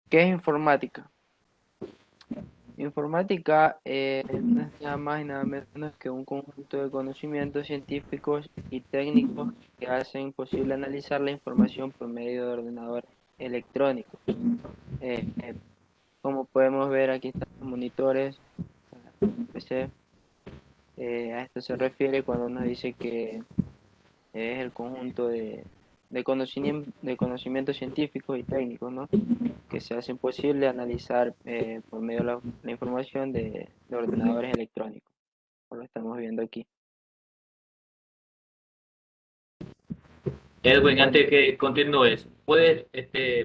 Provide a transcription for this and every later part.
¿Qué es informática? Informática no es nada más y nada menos que un conjunto de conocimientos científicos y técnicos que hacen posible analizar la información por medio de ordenadores electrónicos. Eh, eh, Como podemos ver, aquí están los monitores, PC. A esto se refiere cuando nos dice que es el conjunto de conocimientos científicos y técnicos, ¿no? Que se hacen posible analizar por medio de la información de ordenadores electrónicos, como lo estamos viendo aquí. Edwin, Bueno, antes que continúes, ¿puedes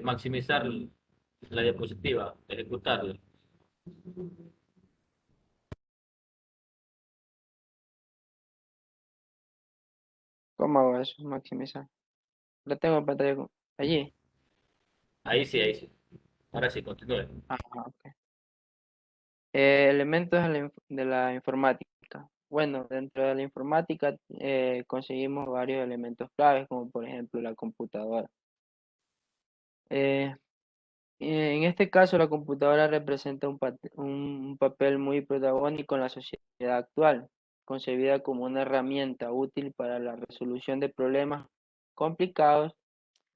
maximizar la diapositiva, ejecutarla? ¿cómo hago eso? Maximizar. Lo tengo en pantalla allí. Ahí sí, ahí sí. Ahora sí, continúe. Ajá, ok. Elementos de la informática. Bueno, dentro de la informática conseguimos varios elementos claves, como por ejemplo la computadora. Eh, En este caso, la computadora representa un papel muy protagónico en la sociedad actual, concebida como una herramienta útil para la resolución de problemas complicados.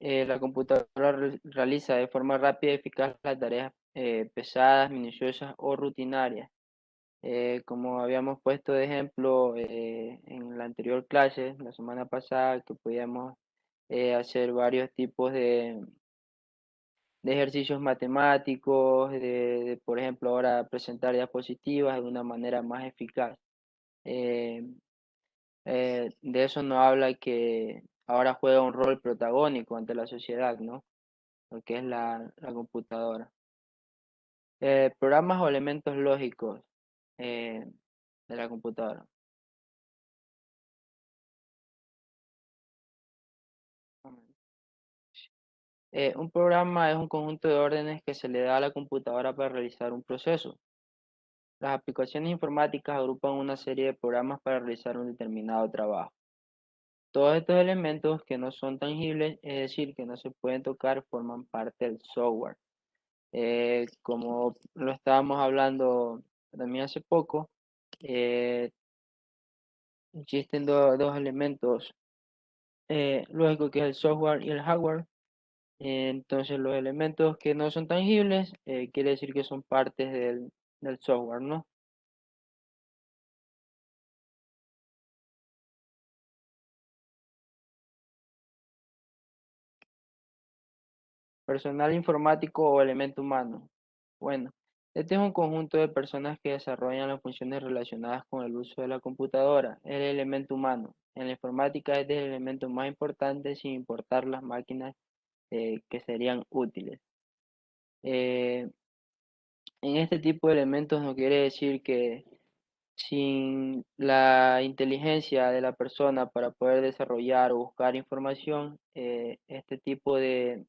La computadora realiza de forma rápida y eficaz las tareas pesadas, minuciosas o rutinarias. Como habíamos puesto de ejemplo en la anterior clase, la semana pasada, que podíamos hacer varios tipos de ejercicios matemáticos, por ejemplo, ahora presentar diapositivas de una manera más eficaz. Eh, de eso nos habla que ahora juega un rol protagónico ante la sociedad, ¿no? Lo que es la computadora. Programas o elementos lógicos eh, de la computadora. Un programa es un conjunto de órdenes que se le da a la computadora para realizar un proceso. Las aplicaciones informáticas agrupan una serie de programas para realizar un determinado trabajo. Todos estos elementos que no son tangibles, es decir, que no se pueden tocar, forman parte del software. Como lo estábamos hablando también hace poco, eh, existen dos elementos lógicos, que es el software y el hardware. Entonces, los elementos que no son tangibles, quiere decir que son partes del software, ¿no? Personal informático o elemento humano. Bueno, este es un conjunto de personas que desarrollan las funciones relacionadas con el uso de la computadora, el elemento humano. En la informática es el elemento más importante sin importar las máquinas que serían útiles. Eh, en este tipo de elementos no quiere decir que sin la inteligencia de la persona para poder desarrollar o buscar información, este tipo de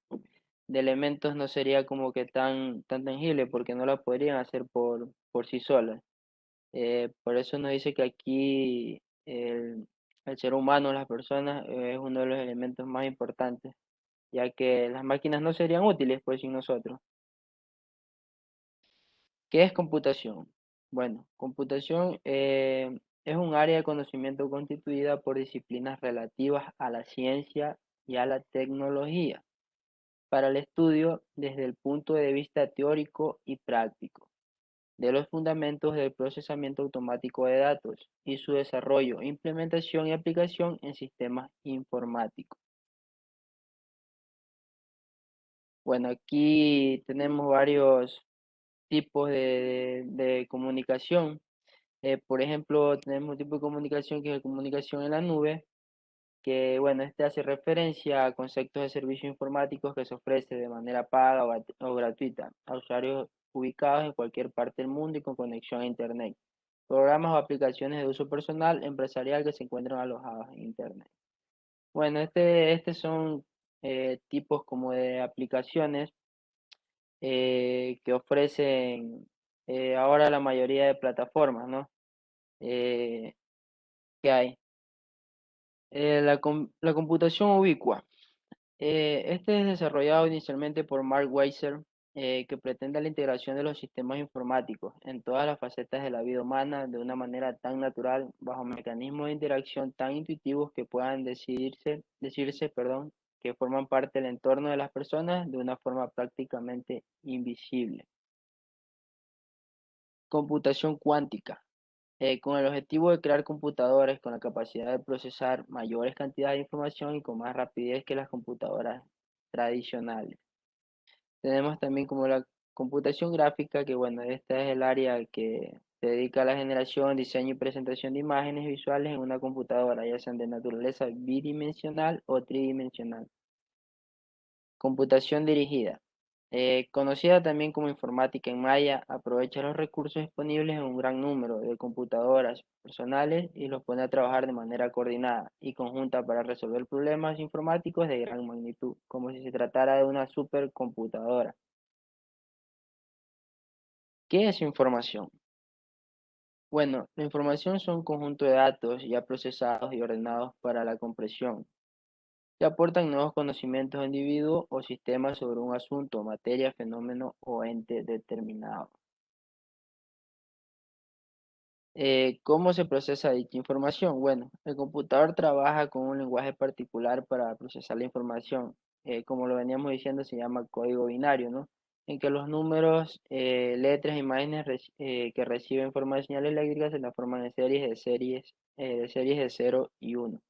elementos no sería como que tan tangible porque no la podrían hacer por sí solas. Por eso nos dice que aquí el ser humano, las personas, es uno de los elementos más importantes, ya que las máquinas no serían útiles pues sin nosotros. ¿Qué es computación? Bueno, computación es un área de conocimiento constituida por disciplinas relativas a la ciencia y a la tecnología, para el estudio desde el punto de vista teórico y práctico de los fundamentos del procesamiento automático de datos y su desarrollo, implementación y aplicación en sistemas informáticos. Bueno, aquí tenemos varios tipos de comunicación. Por ejemplo, tenemos un tipo de comunicación que es la comunicación en la nube, que bueno, este hace referencia a conceptos de servicios informáticos que se ofrece de manera paga o gratuita a usuarios ubicados en cualquier parte del mundo y con conexión a Internet. Programas o aplicaciones de uso personal, empresarial que se encuentran alojados en Internet. Bueno, este son tipos como de aplicaciones que ofrecen ahora la mayoría de plataformas, ¿no? Eh, que hay. La computación ubicua. Este es desarrollado inicialmente por Mark Weiser que pretende la integración de los sistemas informáticos en todas las facetas de la vida humana de una manera tan natural, bajo mecanismos de interacción tan intuitivos que puedan decirse, que forman parte del entorno de las personas de una forma prácticamente invisible. Computación cuántica. Con el objetivo de crear computadores con la capacidad de procesar mayores cantidades de información y con más rapidez que las computadoras tradicionales. Tenemos también como la computación gráfica, que bueno, esta es el área que se dedica a la generación, diseño y presentación de imágenes visuales en una computadora, ya sean de naturaleza bidimensional o tridimensional. Computación dirigida. Conocida también como informática en maya, aprovecha los recursos disponibles en un gran número de computadoras personales y los pone a trabajar de manera coordinada y conjunta para resolver problemas informáticos de gran magnitud, como si se tratara de una supercomputadora. ¿Qué es información? Bueno, la información son un conjunto de datos ya procesados y ordenados para la comprensión, que aportan nuevos conocimientos a individuos o sistemas sobre un asunto, materia, fenómeno o ente determinado. ¿Cómo se procesa dicha información? Bueno, el computador trabaja con un lenguaje particular para procesar la información. Como lo veníamos diciendo, se llama código binario, ¿no? En que los números, letras, imágenes que reciben información de señal eléctrica se la forman en series de 0 y 1.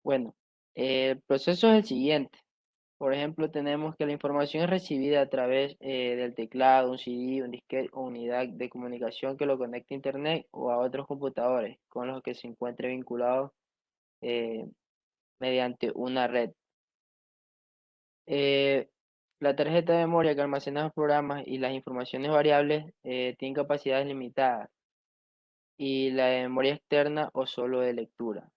Bueno, el proceso es el siguiente. Por ejemplo, tenemos que la información es recibida a través del teclado, un CD, un disquete o unidad de comunicación que lo conecta a Internet o a otros computadores con los que se encuentre vinculado eh, mediante una red. Eh, la tarjeta de memoria que almacena los programas y las informaciones variables tiene capacidades limitadas y la de memoria externa o solo de lectura.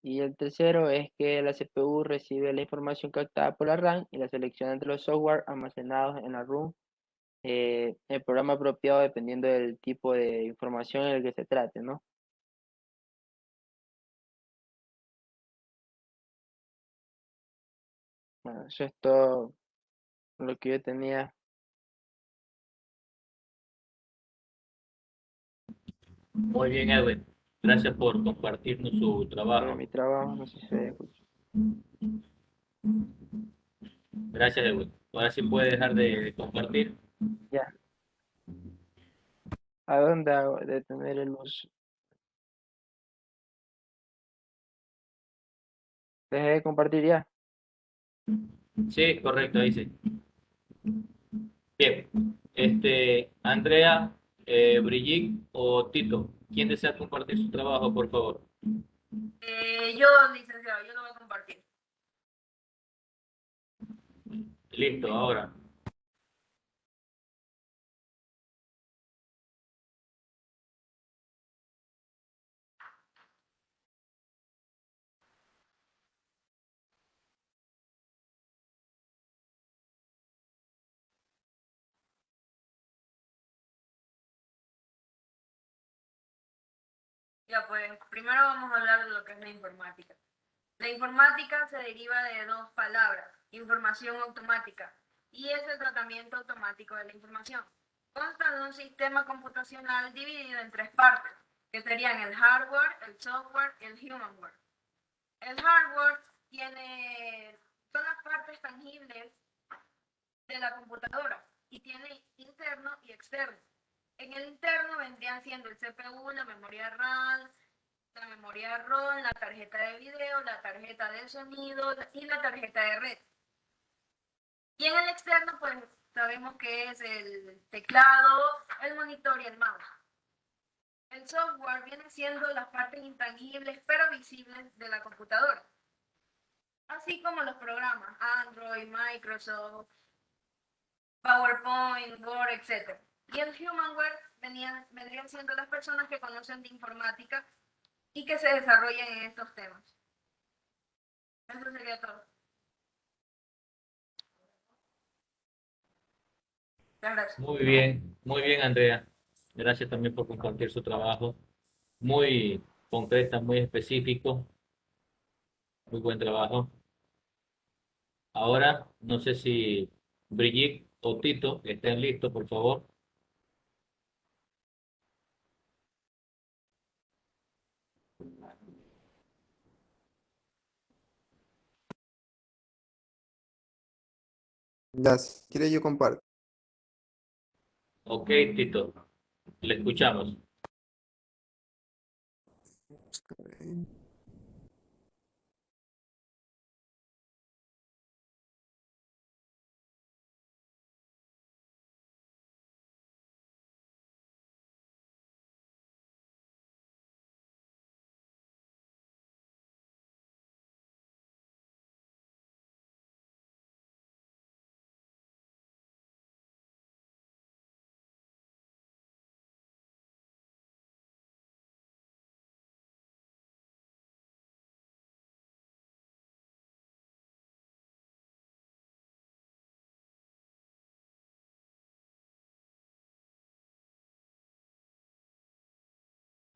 Y el tercero es que la CPU recibe la información captada por la RAM y la selecciona entre los software almacenados en la ROM, el programa apropiado dependiendo del tipo de información en el que se trate, ¿no? Bueno, eso es todo lo que yo tenía Muy bien, Edwin. Gracias por compartirnos su sobre trabajo. mi trabajo, no sé si se escucha. Gracias, Edwin. Ahora sí puede dejar de compartir. Ya, ¿a dónde hago de tener el uso? Dejé de compartir ya. Sí, correcto, ahí sí. Bien. Andrea, Brigitte o Tito, ¿quién desea compartir su trabajo, por favor? Yo, licenciado, yo lo voy a compartir. Listo, ahora. Ya, pues primero vamos a hablar de lo que es la informática. La informática se deriva de dos palabras, información automática, y es el tratamiento automático de la información. Consta de un sistema computacional dividido en tres partes, que serían el hardware, el software y el humanware. El hardware son las partes tangibles de la computadora y tiene interno y externo. En el interno vendrían siendo el CPU, la memoria RAM, la memoria ROM, la tarjeta de video, la tarjeta de sonido y la tarjeta de red. Y en el externo, pues sabemos que es el teclado, el monitor y el mouse. El software viene siendo las partes intangibles pero visibles de la computadora, así como los programas Android, Microsoft, PowerPoint, Word, etc. Y el humanware vendrían siendo las personas que conocen de informática y que se desarrollan en estos temas. Eso sería todo. Muchas gracias. Muy bien, Andrea. Gracias también por compartir su trabajo. Muy concreta, muy específico, muy buen trabajo. Ahora, no sé si Brigitte o Tito, estén listos, por favor. Ya, si quiere yo comparto. Ok, Tito, le escuchamos.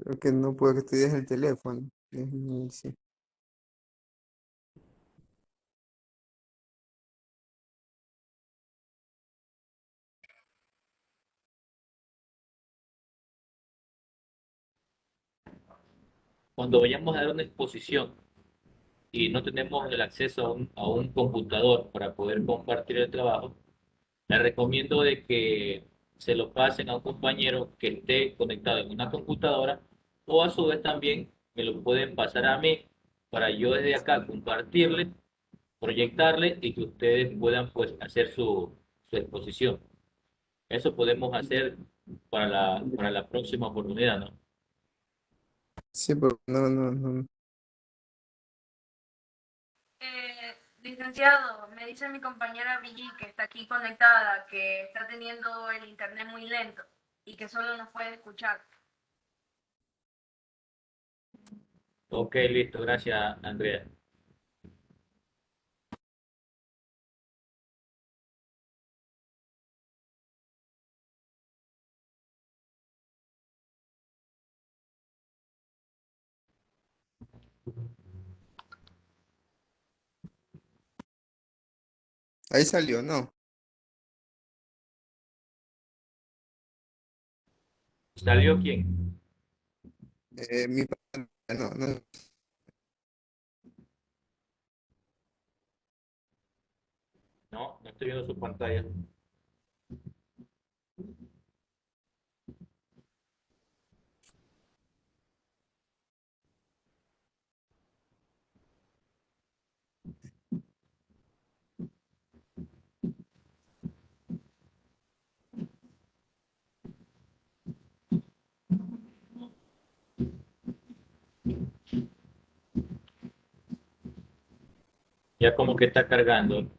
Creo que no puedo que estoy desde el teléfono. Sí. Cuando vayamos a dar una exposición y no tenemos el acceso a un computador para poder compartir el trabajo, les recomiendo de que se lo pasen a un compañero que esté conectado en una computadora o a su vez también me lo pueden pasar a mí para yo desde acá compartirle, proyectarle y que ustedes puedan pues hacer su exposición. Eso podemos hacer para la próxima oportunidad, ¿no? Sí, pero no. Licenciado, me dice mi compañera Brigitte que está aquí conectada, que está teniendo el internet muy lento y que solo nos puede escuchar. Ok, listo, gracias, Andrea. Ahí salió, ¿no? ¿Salió quién? Mi padre, no. No, no estoy viendo su pantalla. Ya como que está cargando.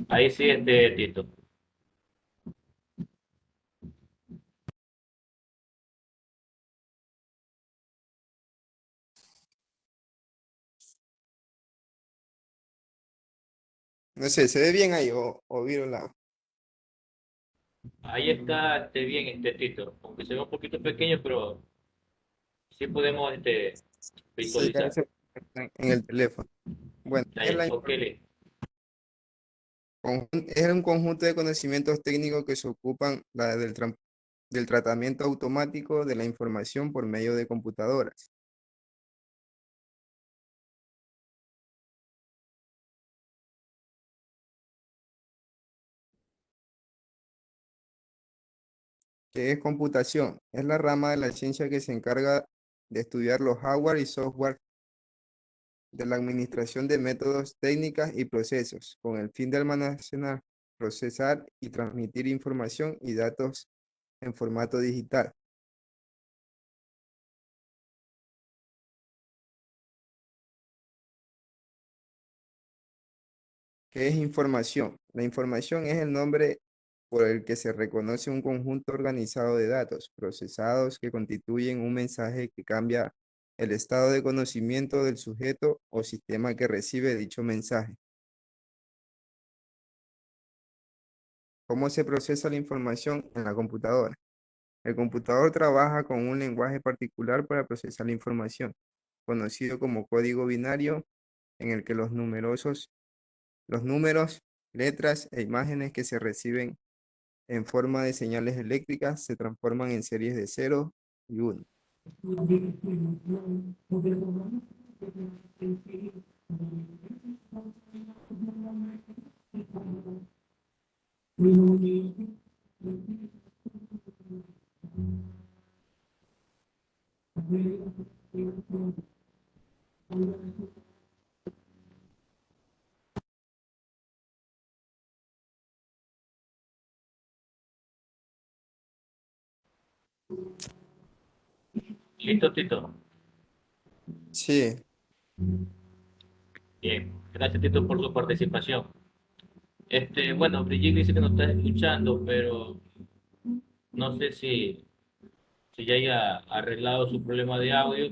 Ahí sí, Tito. No sé, ¿se ve bien ahí o viro la? Ahí está bien Tito. Aunque se ve un poquito pequeño, pero sí podemos Sí, que ahí visualizar. se en el teléfono. Bueno, Ya, ya. Ok, listo. Es un conjunto de conocimientos técnicos que se ocupan del tratamiento automático de la información por medio de computadoras. ¿Qué es computación? Es la rama de la ciencia que se encarga de estudiar los hardware y software de la administración de métodos, técnicas y procesos, con el fin de almacenar, procesar y transmitir información y datos en formato digital. ¿Qué es información? La información es el nombre por el que se reconoce un conjunto organizado de datos procesados que constituyen un mensaje que cambia el estado de conocimiento del sujeto o sistema que recibe dicho mensaje. ¿Cómo se procesa la información en la computadora? El computador trabaja con un lenguaje particular para procesar la información, conocido como código binario, en el que los números letras e imágenes que se reciben en forma de señales eléctricas se transforman en series de 0 y 1. ¿Listo, Tito? Sí, Bien, gracias, Tito, por su participación. Bueno, Brigitte dice que no está escuchando, pero no sé si ya haya arreglado su problema de audio,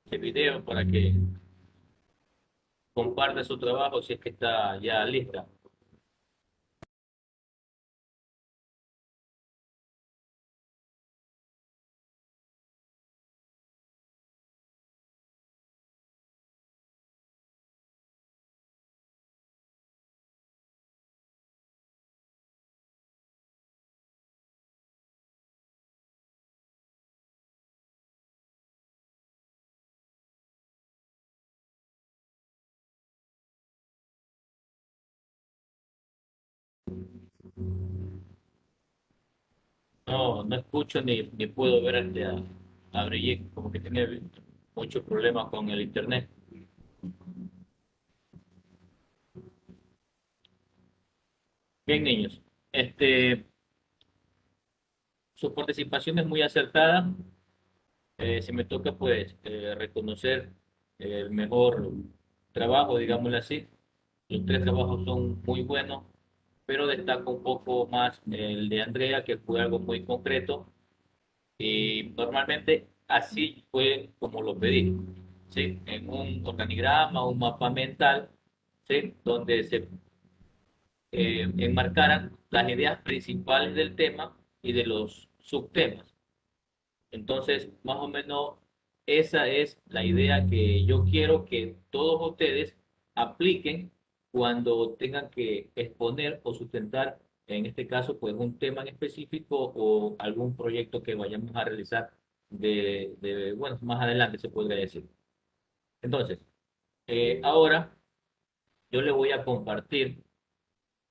de video, para que comparte su trabajo si es que está ya lista. No, no escucho ni puedo ver a Brigitte, como que tiene muchos problemas con el internet. Bien, niños, su participación es muy acertada. Si me toca, pues, reconocer el mejor trabajo, digámoslo así. Los tres trabajos son muy buenos, pero destaco un poco más el de Andrea, que fue algo muy concreto. Y normalmente así fue como lo pedí, ¿sí? En un organigrama, un mapa mental, ¿sí? Donde se enmarcaran las ideas principales del tema y de los subtemas. Entonces, más o menos, esa es la idea que yo quiero que todos ustedes apliquen cuando tengan que exponer o sustentar, en este caso, pues un tema en específico o algún proyecto que vayamos a realizar bueno, más adelante se podría decir. Entonces, ahora yo les voy a compartir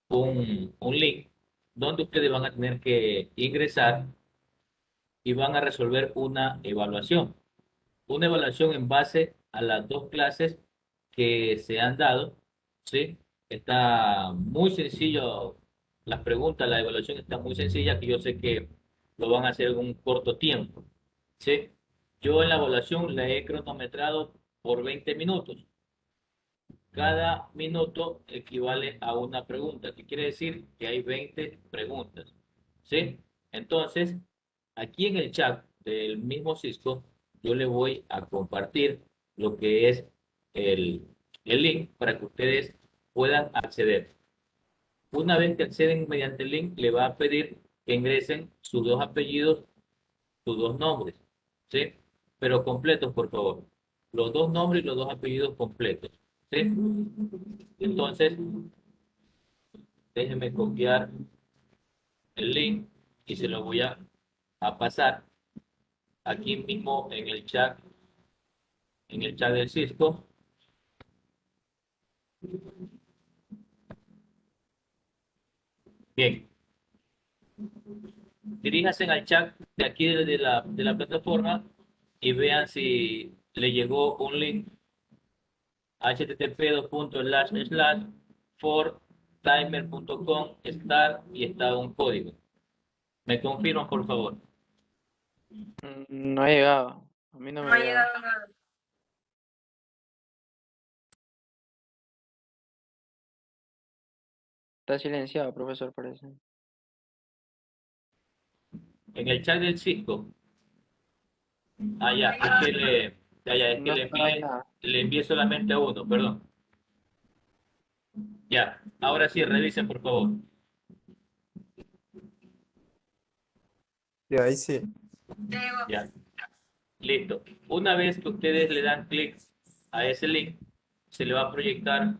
un link donde ustedes van a tener que ingresar y van a resolver una evaluación. Una evaluación en base a las dos clases que se han dado, ¿sí? Está muy sencillo las preguntas, la evaluación está muy sencilla, que yo sé que lo van a hacer en un corto tiempo, ¿sí? Yo en la evaluación la he cronometrado por 20 minutos. Cada minuto equivale a una pregunta, que quiere decir que hay 20 preguntas, ¿sí? Entonces, aquí en el chat del mismo Cisco, yo le voy a compartir lo que es el, el link para que ustedes puedan acceder. Una vez que acceden mediante el link, le va a pedir que ingresen sus dos apellidos, sus dos nombres, ¿sí? Pero completos, por favor. Los dos nombres y los dos apellidos completos, ¿sí? Entonces, déjenme copiar el link y se lo voy a pasar aquí mismo en el chat del Cisco. Bien, diríjanse al chat de aquí de la plataforma y vean si le llegó un link http://fortimer.com/start y está un código. ¿Me confirman, por favor? No ha llegado. A mí no No me ha ha llegado. llegado nada. Está silenciado, profesor, parece. En el chat del Cisco. Ya, es que No está ahí nada. le envié solamente a uno, perdón. Ya, ahora sí, revisen, por favor. de ahí sí. Llegó. Ya, listo. Una vez que ustedes le dan clic a ese link, se le va a proyectar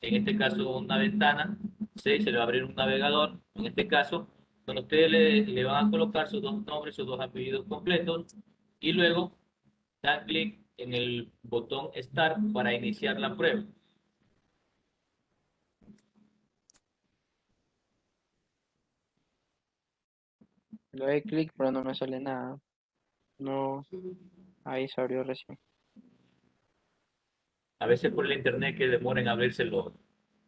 en este caso una ventana, ¿sí? Se le va a abrir un navegador, en este caso, donde ustedes le van a colocar sus dos nombres, sus dos apellidos completos, y luego dan clic en el botón Start para iniciar la prueba. Le doy clic, pero no me sale nada. No, ahí se abrió recién. A veces por el internet que demoran en abrirse los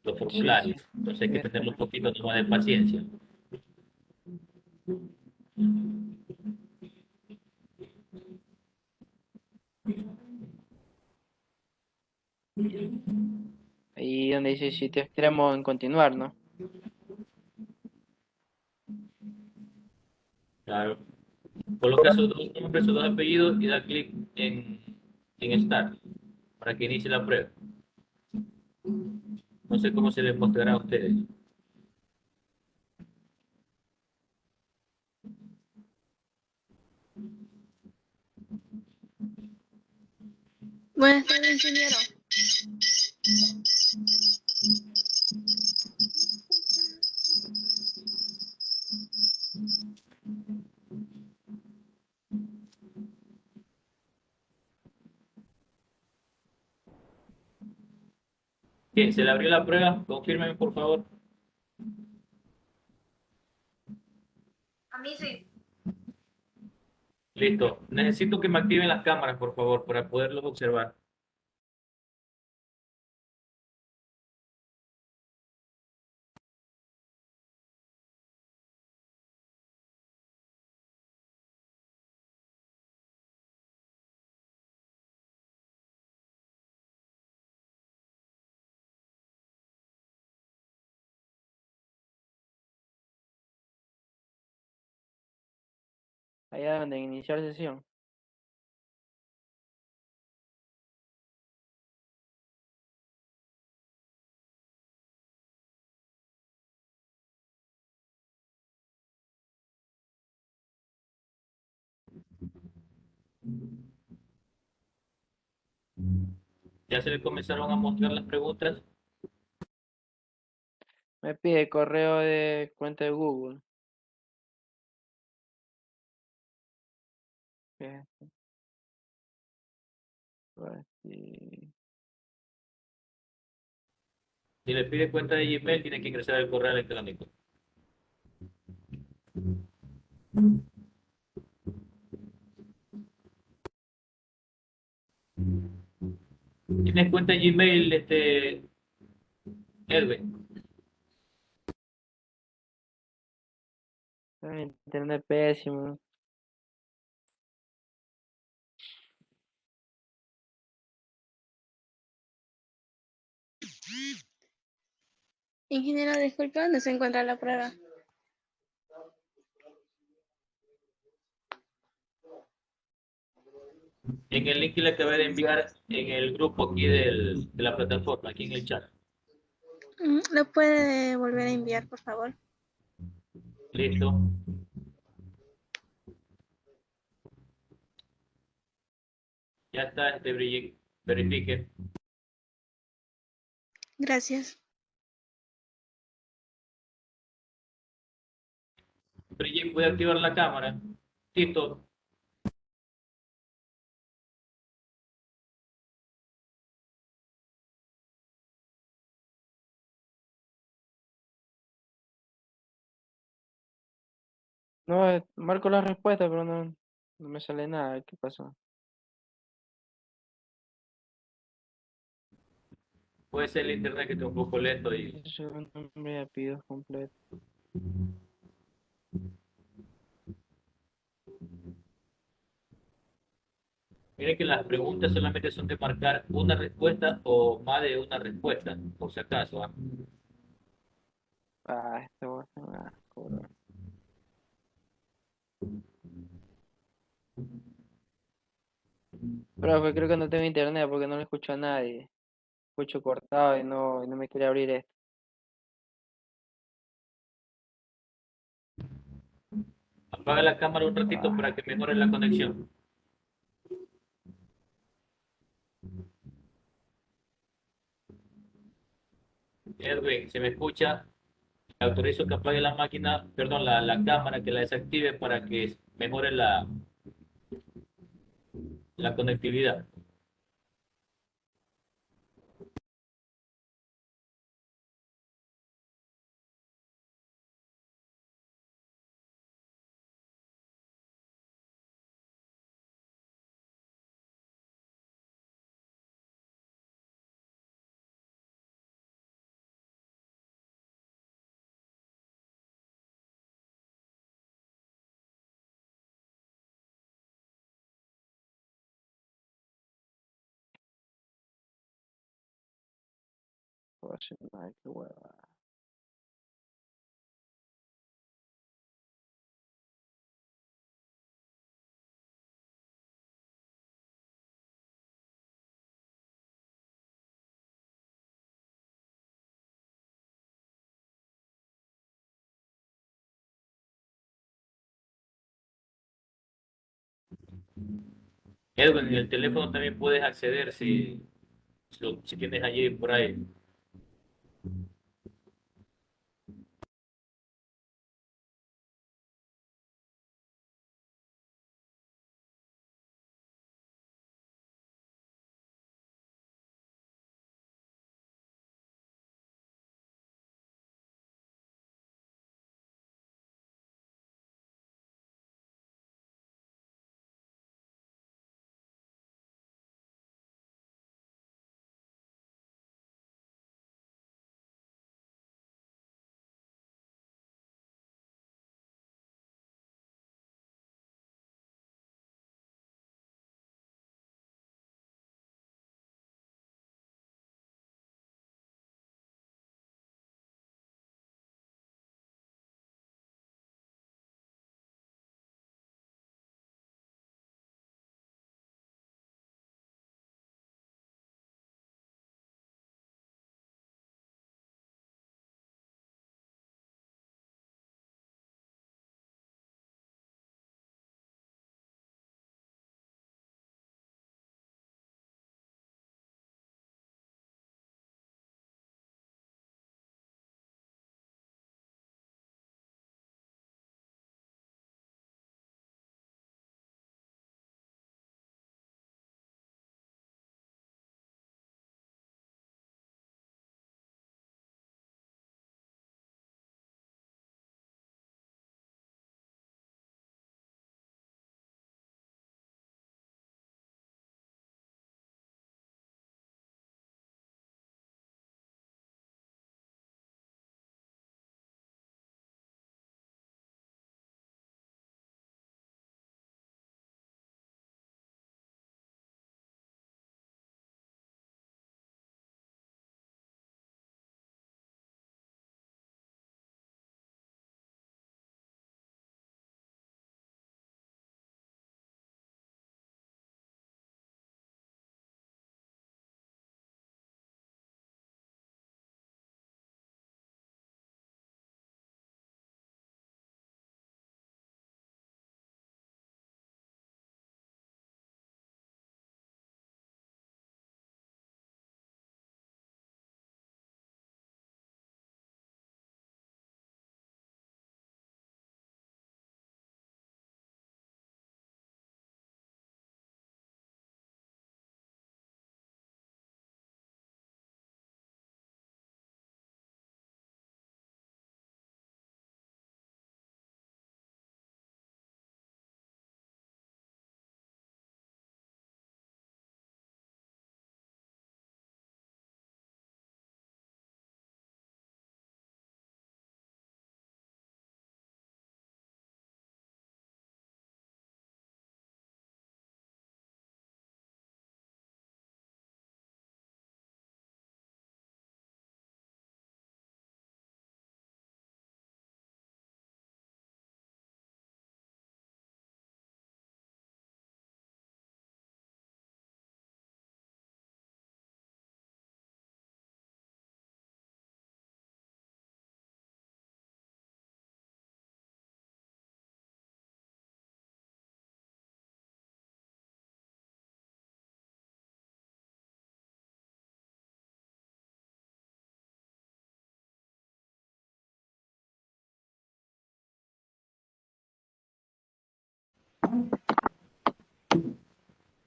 Sí, sí. formularios, entonces hay que Este tener un no. poquito más de paciencia. Ahí donde dice sitio extremo en continuar, ¿no? Claro. Coloca sus dos nombres, sus dos apellidos y da clic en Start para que inicie la prueba. No sé cómo se les mostrará a ustedes. Buenas tardes, ingeniero. Bien, se le abrió la prueba. Confírmeme, por favor. A mí sí. Listo. Necesito que me activen las cámaras, por favor, para poderlos observar. Allá donde iniciar sesión. Ya se le comenzaron a mostrar las preguntas. Me pide correo de cuenta de Google. Eh, pues, sí. Si le pide cuenta de Gmail, tiene que ingresar el correo electrónico. ¿Tienes cuenta de Gmail, Elvin? Internet pésimo. Ingeniero, disculpe, ¿dónde se encuentra la prueba? En el link que le acabé de enviar en el grupo aquí de la plataforma, aquí en el chat. ¿Lo puede volver a enviar, por favor? Listo. Ya está, Brigitte. Verifique. Gracias. Brigitte, ¿puede activar la cámara? Listo. No, marco la respuesta, pero no me sale nada. ¿Qué pasó? Puede ser el internet que está un poco lento y Eso es un nombre y apellido completo. mire que las preguntas solamente son de marcar una respuesta o más de una respuesta, por si acaso. ¿Ah? Esto va a ser un asco, bro. Profe, creo que no tengo internet porque no le escucho a nadie. Escucho cortado y no me quiere abrir esto. Apaga la cámara un ratito Ah, para que mejore la conexión. Edwin, ¿se me escucha? Autorizo que apague la máquina, perdón, la cámara, que la desactive para que mejore la conectividad. Ay, qué hueva. Edwin, en el teléfono también puedes acceder si tienes allí por ahí.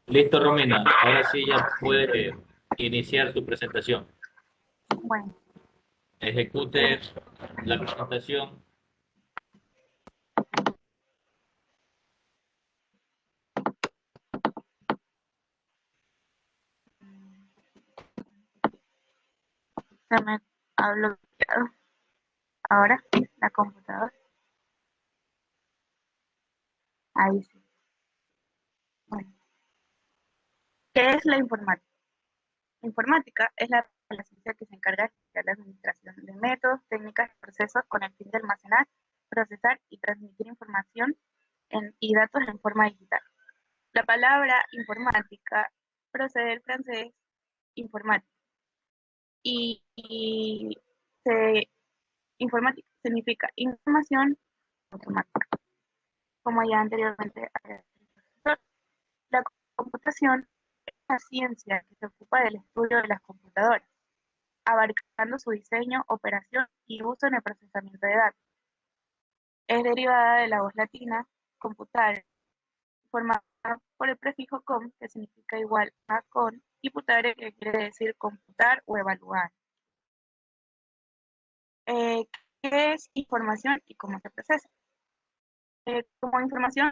Listo, Romina. Ahora sí ya puede iniciar su presentación. Bueno, Ejecute la presentación. se me ha bloqueado. Ahora, la computadora. Ahí sí. Bueno, ¿qué es la informática? La informática es la ciencia que se encarga de la administración de métodos, técnicas y procesos con el fin de almacenar, procesar y transmitir información y datos en forma digital. La palabra informática procede del francés informática y se, informática significa información automática. Como ya anteriormente había dicho, la computación es la ciencia que se ocupa del estudio de las computadoras, abarcando su diseño, operación y uso en el procesamiento de datos. Es derivada de la voz latina computar, formada por el prefijo com, que significa igual a con, y putare, que quiere decir computar o evaluar. Eh, ¿Qué es información y cómo se procesa? Como información,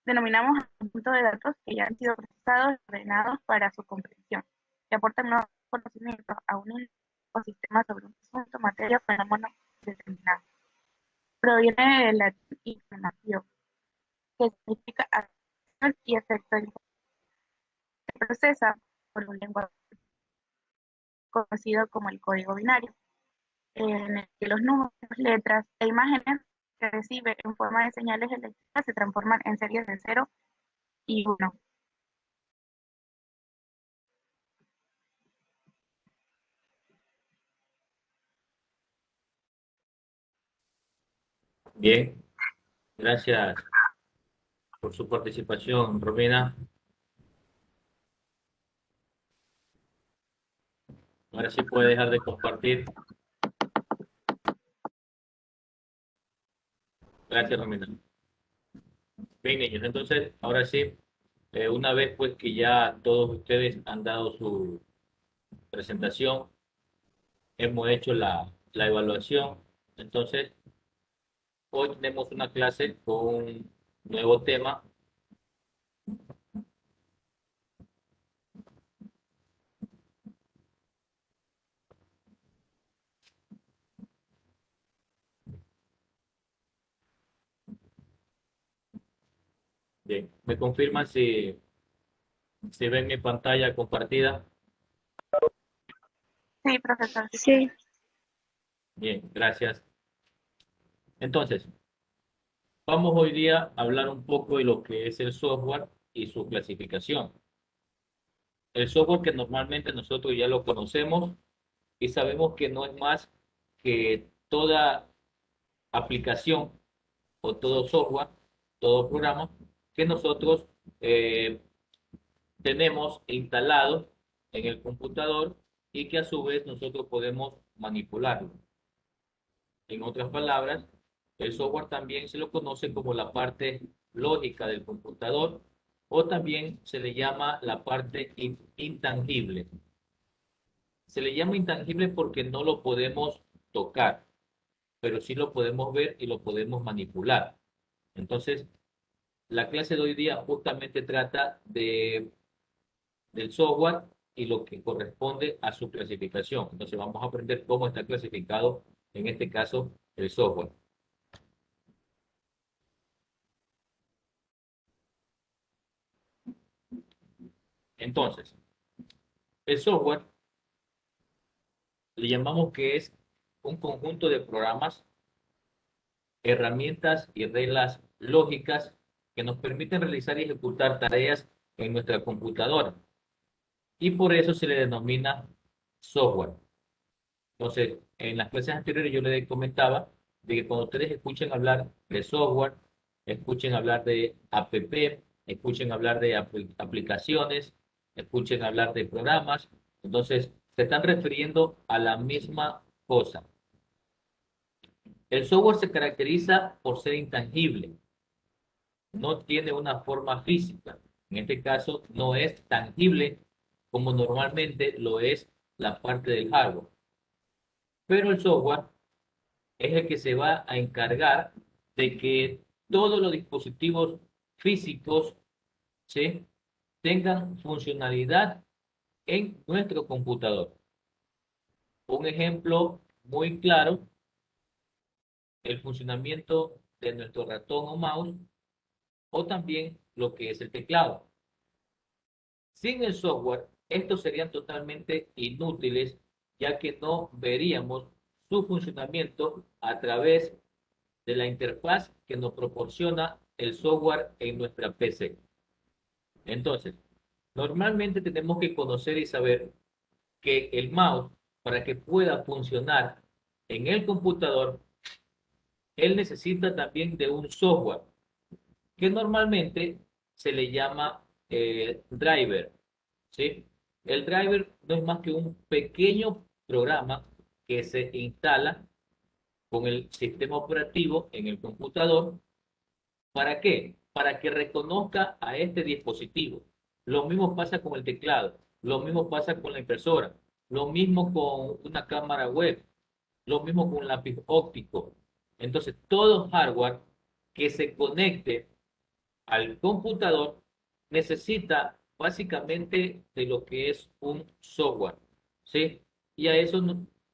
denominamos al conjunto de datos que ya han sido procesados y ordenados para su comprensión, que aportan nuevos conocimientos a un ecosistema sobre un asunto, materia o fenómeno determinado. Proviene del latín informativo, que significa acción y efecto de información. Se procesa por un lenguaje conocido como el código binario, en el que los números, letras e imágenes que recibe en forma de señales eléctricas se transforman en series de 0 y 1. Bien, gracias por su participación, Romina. Ahora sí puede dejar de compartir. Gracias, Romina. Bien, niños, entonces, ahora sí, una vez pues que ya todos ustedes han dado su presentación, hemos hecho la evaluación, entonces, hoy tenemos una clase con un nuevo tema. Bien, ¿me confirman si ven mi pantalla compartida? Sí, profesor. Sí, Bien, gracias. Entonces, vamos hoy día a hablar un poco de lo que es el software y su clasificación. El software que normalmente nosotros ya lo conocemos y sabemos que no es más que toda aplicación o todo software, todo programa que nosotros eh, tenemos instalado en el computador y que a su vez nosotros podemos manipularlo. En otras palabras, el software también se lo conoce como la parte lógica del computador o también se le llama la parte intangible. Se le llama intangible porque no lo podemos tocar, pero sí lo podemos ver y lo podemos manipular. Entonces, la clase de hoy día justamente trata del software y lo que corresponde a su clasificación. Entonces, vamos a aprender cómo está clasificado, en este caso, el software. Entonces, el software le llamamos que es un conjunto de programas, herramientas y reglas lógicas que nos permiten realizar y ejecutar tareas en nuestra computadora. Y por eso se le denomina software. Entonces, en las clases anteriores yo les comentaba de que cuando ustedes escuchen hablar de software, escuchen hablar de app, escuchen hablar de aplicaciones, escuchen hablar de programas, entonces se están refiriendo a la misma cosa. El software se caracteriza por ser intangible, no tiene una forma física. En este caso, no es tangible como normalmente lo es la parte del hardware. Pero el software es el que se va a encargar de que todos los dispositivos físicos, ¿sí?, tengan funcionalidad en nuestro computador. Un ejemplo muy claro, el funcionamiento de nuestro ratón o mouse, o también lo que es el teclado. Sin el software, estos serían totalmente inútiles, ya que no veríamos su funcionamiento a través de la interfaz que nos proporciona el software en nuestra PC. Entonces, normalmente tenemos que conocer y saber que el mouse, para que pueda funcionar en el computador, él necesita también de un software que normalmente se le llama driver, ¿sí? El driver no es más que un pequeño programa que se instala con el sistema operativo en el computador. ¿Para qué? Para que reconozca a este dispositivo. Lo mismo pasa con el teclado, lo mismo pasa con la impresora, lo mismo con una cámara web, lo mismo con un lápiz óptico. Entonces, todo hardware que se conecte al computador necesita básicamente de lo que es un software, ¿sí? Y a eso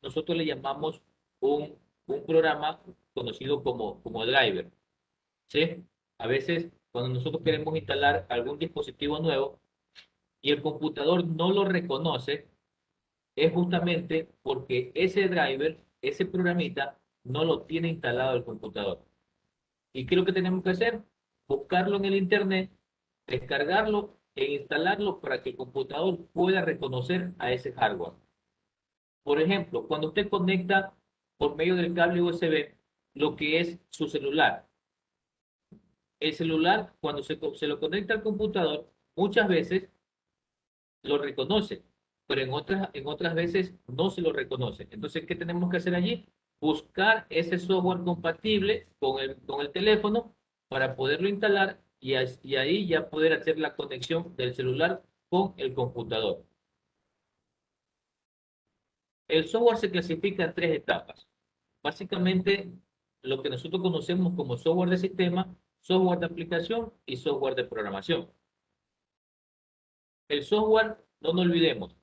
nosotros le llamamos un programa conocido como driver, ¿sí? A veces, cuando nosotros queremos instalar algún dispositivo nuevo y el computador no lo reconoce, es justamente porque ese driver, ese programita, no lo tiene instalado el computador. ¿Y qué es lo que tenemos que hacer? Buscarlo en el internet, descargarlo e instalarlo para que el computador pueda reconocer a ese hardware. Por ejemplo, cuando usted conecta por medio del cable USB lo que es su celular, el celular, cuando se lo conecta al computador, muchas veces lo reconoce, pero en otras veces no se lo reconoce. Entonces, ¿qué tenemos que hacer allí? Buscar ese software compatible con el teléfono para poderlo instalar y ahí ya poder hacer la conexión del celular con el computador. El software se clasifica en tres etapas. Básicamente, lo que nosotros conocemos como software de sistema, software de aplicación y software de programación. El software, no nos olvidemos,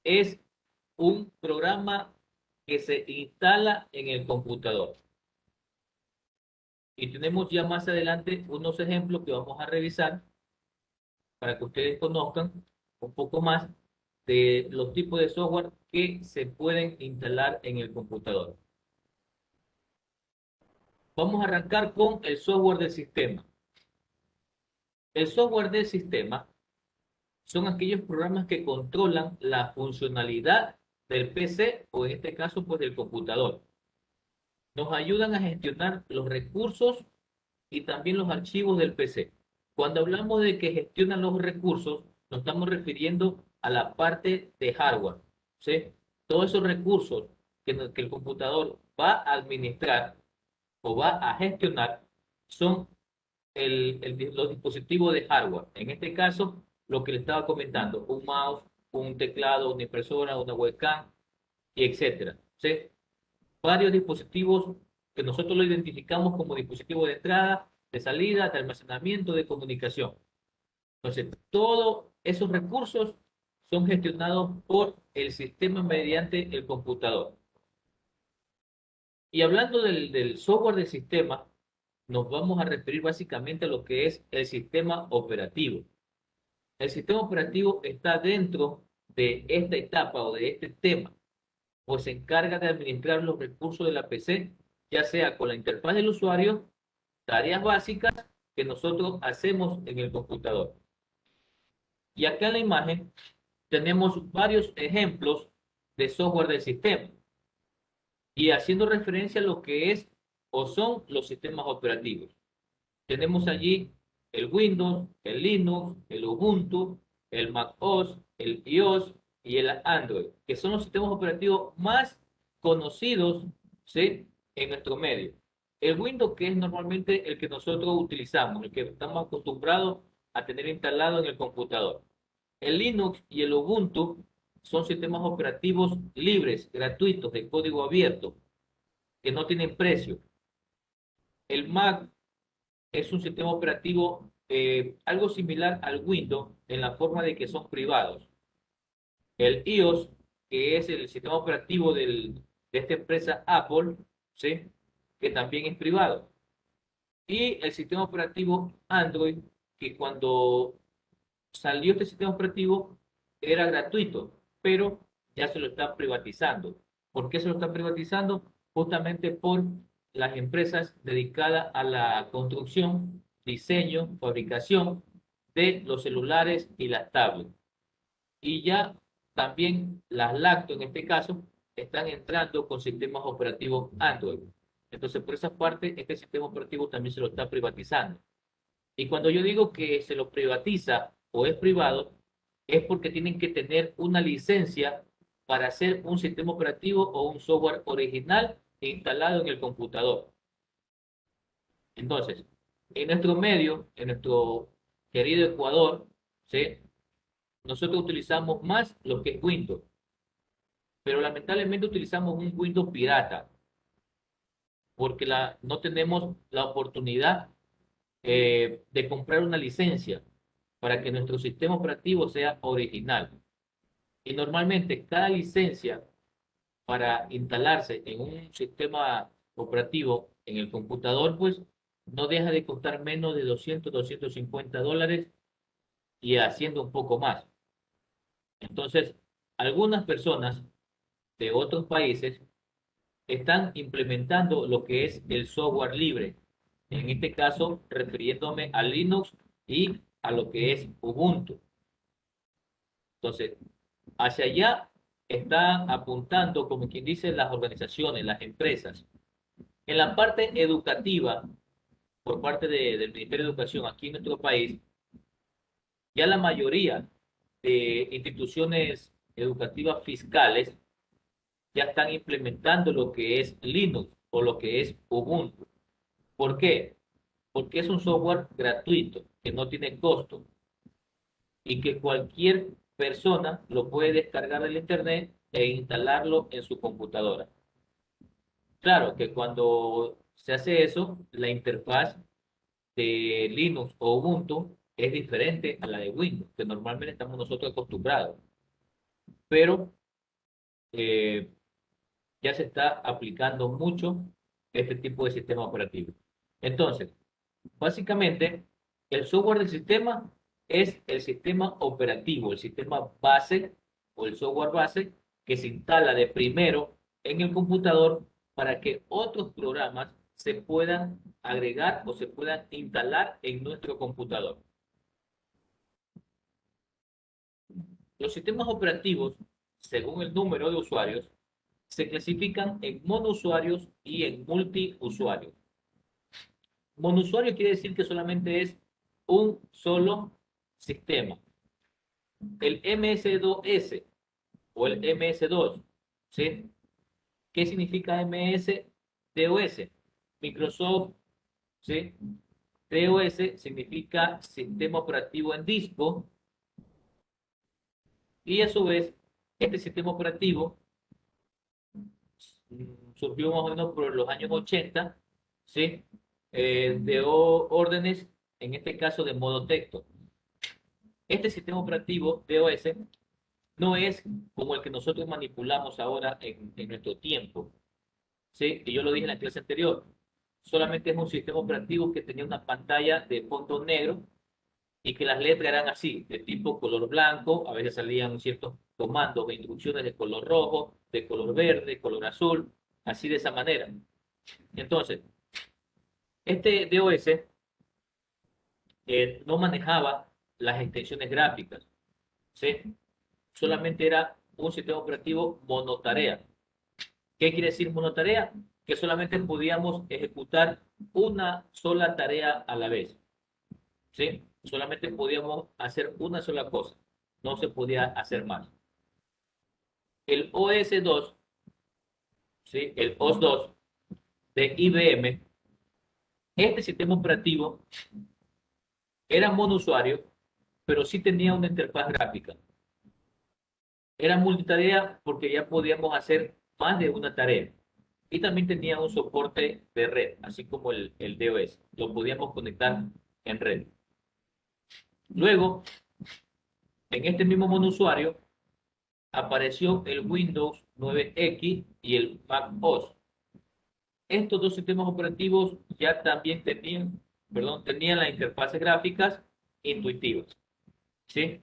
es un programa que se instala en el computador. Y tenemos ya más adelante unos ejemplos que vamos a revisar para que ustedes conozcan un poco más de los tipos de software que se pueden instalar en el computador. Vamos a arrancar con el software del sistema. El software del sistema son aquellos programas que controlan la funcionalidad del PC o en este caso pues del computador. Nos ayudan a gestionar los recursos y también los archivos del PC. Cuando hablamos de que gestionan los recursos, nos estamos refiriendo a la parte de hardware, ¿sí? Todos esos recursos que el computador va a administrar o va a gestionar son los dispositivos de hardware. En este caso, lo que le estaba comentando, un mouse, un teclado, una impresora, una webcam, y etcétera. ¿Sí? Varios dispositivos que nosotros lo identificamos como dispositivos de entrada, de salida, de almacenamiento, de comunicación. Entonces, todos esos recursos son gestionados por el sistema mediante el computador. Y hablando del software del sistema, nos vamos a referir básicamente a lo que es el sistema operativo. El sistema operativo está dentro de esta etapa o de este tema, pues se encarga de administrar los recursos de la PC, ya sea con la interfaz del usuario, tareas básicas que nosotros hacemos en el computador. Y acá en la imagen tenemos varios ejemplos de software del sistema y haciendo referencia a lo que es o son los sistemas operativos. Tenemos allí el Windows, el Linux, el Ubuntu, el Mac OS, el iOS y el Android, que son los sistemas operativos más conocidos, ¿sí?, en nuestro medio. El Windows, que es normalmente el que nosotros utilizamos, el que estamos acostumbrados a tener instalado en el computador. El Linux y el Ubuntu son sistemas operativos libres, gratuitos, de código abierto, que no tienen precio. El Mac es un sistema operativo algo similar al Windows en la forma de que son privados. El iOS, que es el sistema operativo de esta empresa Apple, ¿sí? Que también es privado. Y el sistema operativo Android, que cuando salió este sistema operativo era gratuito, pero ya se lo están privatizando. ¿Por qué se lo están privatizando? Justamente por las empresas dedicadas a la construcción, diseño, fabricación de los celulares y las tablets. Y ya también las lacto, en este caso, están entrando con sistemas operativos Android. Entonces, por esa parte, este sistema operativo también se lo está privatizando. Y cuando yo digo que se lo privatiza o es privado, es porque tienen que tener una licencia para hacer un sistema operativo o un software original instalado en el computador. Entonces, en nuestro medio, en nuestro querido Ecuador, ¿sí? Nosotros utilizamos más lo que es Windows, pero lamentablemente utilizamos un Windows pirata, porque no tenemos la oportunidad de comprar una licencia para que nuestro sistema operativo sea original. Y normalmente cada licencia para instalarse en un sistema operativo en el computador, pues no deja de costar menos de 200, $250 y haciendo un poco más. Entonces, algunas personas de otros países están implementando lo que es el software libre. En este caso, refiriéndome a Linux y a lo que es Ubuntu. Entonces, hacia allá están apuntando, como quien dice, las organizaciones, las empresas. En la parte educativa, por parte del Ministerio de Educación aquí en nuestro país, ya la mayoría de instituciones educativas fiscales ya están implementando lo que es Linux o lo que es Ubuntu. ¿Por qué? Porque es un software gratuito, que no tiene costo y que cualquier persona lo puede descargar del internet e instalarlo en su computadora. Claro que cuando se hace eso, la interfaz de Linux o Ubuntu es diferente a la de Windows, que normalmente estamos nosotros acostumbrados, pero eh, ya se está aplicando mucho este tipo de sistema operativo. Entonces, básicamente, el software del sistema es el sistema operativo, el sistema base o el software base que se instala de primero en el computador para que otros programas se puedan agregar o se puedan instalar en nuestro computador. Los sistemas operativos, según el número de usuarios, se clasifican en monousuarios y en multiusuarios. Monousuario quiere decir que solamente es un solo sistema. El MS2S o el MS2, ¿sí? ¿Qué significa MS-DOS? Microsoft, ¿sí? DOS significa sistema operativo en disco y a su vez este sistema operativo surgió más o menos por los años 80, ¿sí? De órdenes, en este caso de modo texto. Este sistema operativo DOS no es como el que nosotros manipulamos ahora en nuestro tiempo, ¿sí? Y yo lo dije en la clase anterior, solamente es un sistema operativo que tenía una pantalla de fondo negro y que las letras eran así, de tipo color blanco, a veces salían ciertos comandos o instrucciones de color rojo, de color verde, color azul, así de esa manera. Entonces, este DOS no manejaba las extensiones gráficas, ¿sí? Solamente era un sistema operativo monotarea. ¿Qué quiere decir monotarea? Que solamente podíamos ejecutar una sola tarea a la vez, ¿sí? Solamente podíamos hacer una sola cosa, no se podía hacer más. El OS2, ¿sí? El OS2 de IBM Este sistema operativo era monousuario, pero sí tenía una interfaz gráfica. Era multitarea porque ya podíamos hacer más de una tarea. Y también tenía un soporte de red, así como el DOS. Lo podíamos conectar en red. Luego, en este mismo monousuario, apareció el Windows 9X y el Mac OS. Estos dos sistemas operativos ya también tenían las interfaces gráficas intuitivas, ¿sí?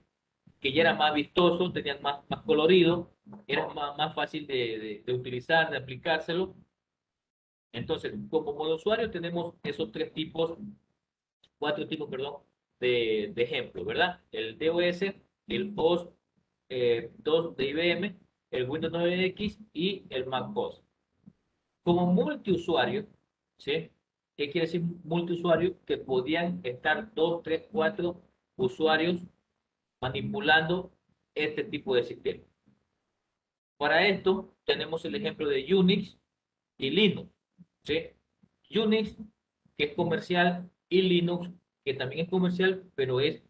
Que ya eran más vistosos, tenían más colorido, era más fácil de utilizar, de aplicárselo. Entonces, como modo usuario tenemos esos cuatro tipos, perdón, de ejemplos, ¿verdad? El DOS, el OS 2 de IBM, el Windows 9X y el Mac OS. Como multiusuario, ¿sí? ¿Qué quiere decir multiusuario? Que podían estar 2, 3, 4 usuarios manipulando este tipo de sistema. Para esto tenemos el ejemplo de Unix y Linux, ¿sí? Unix, que es comercial, y Linux, que también es comercial, pero es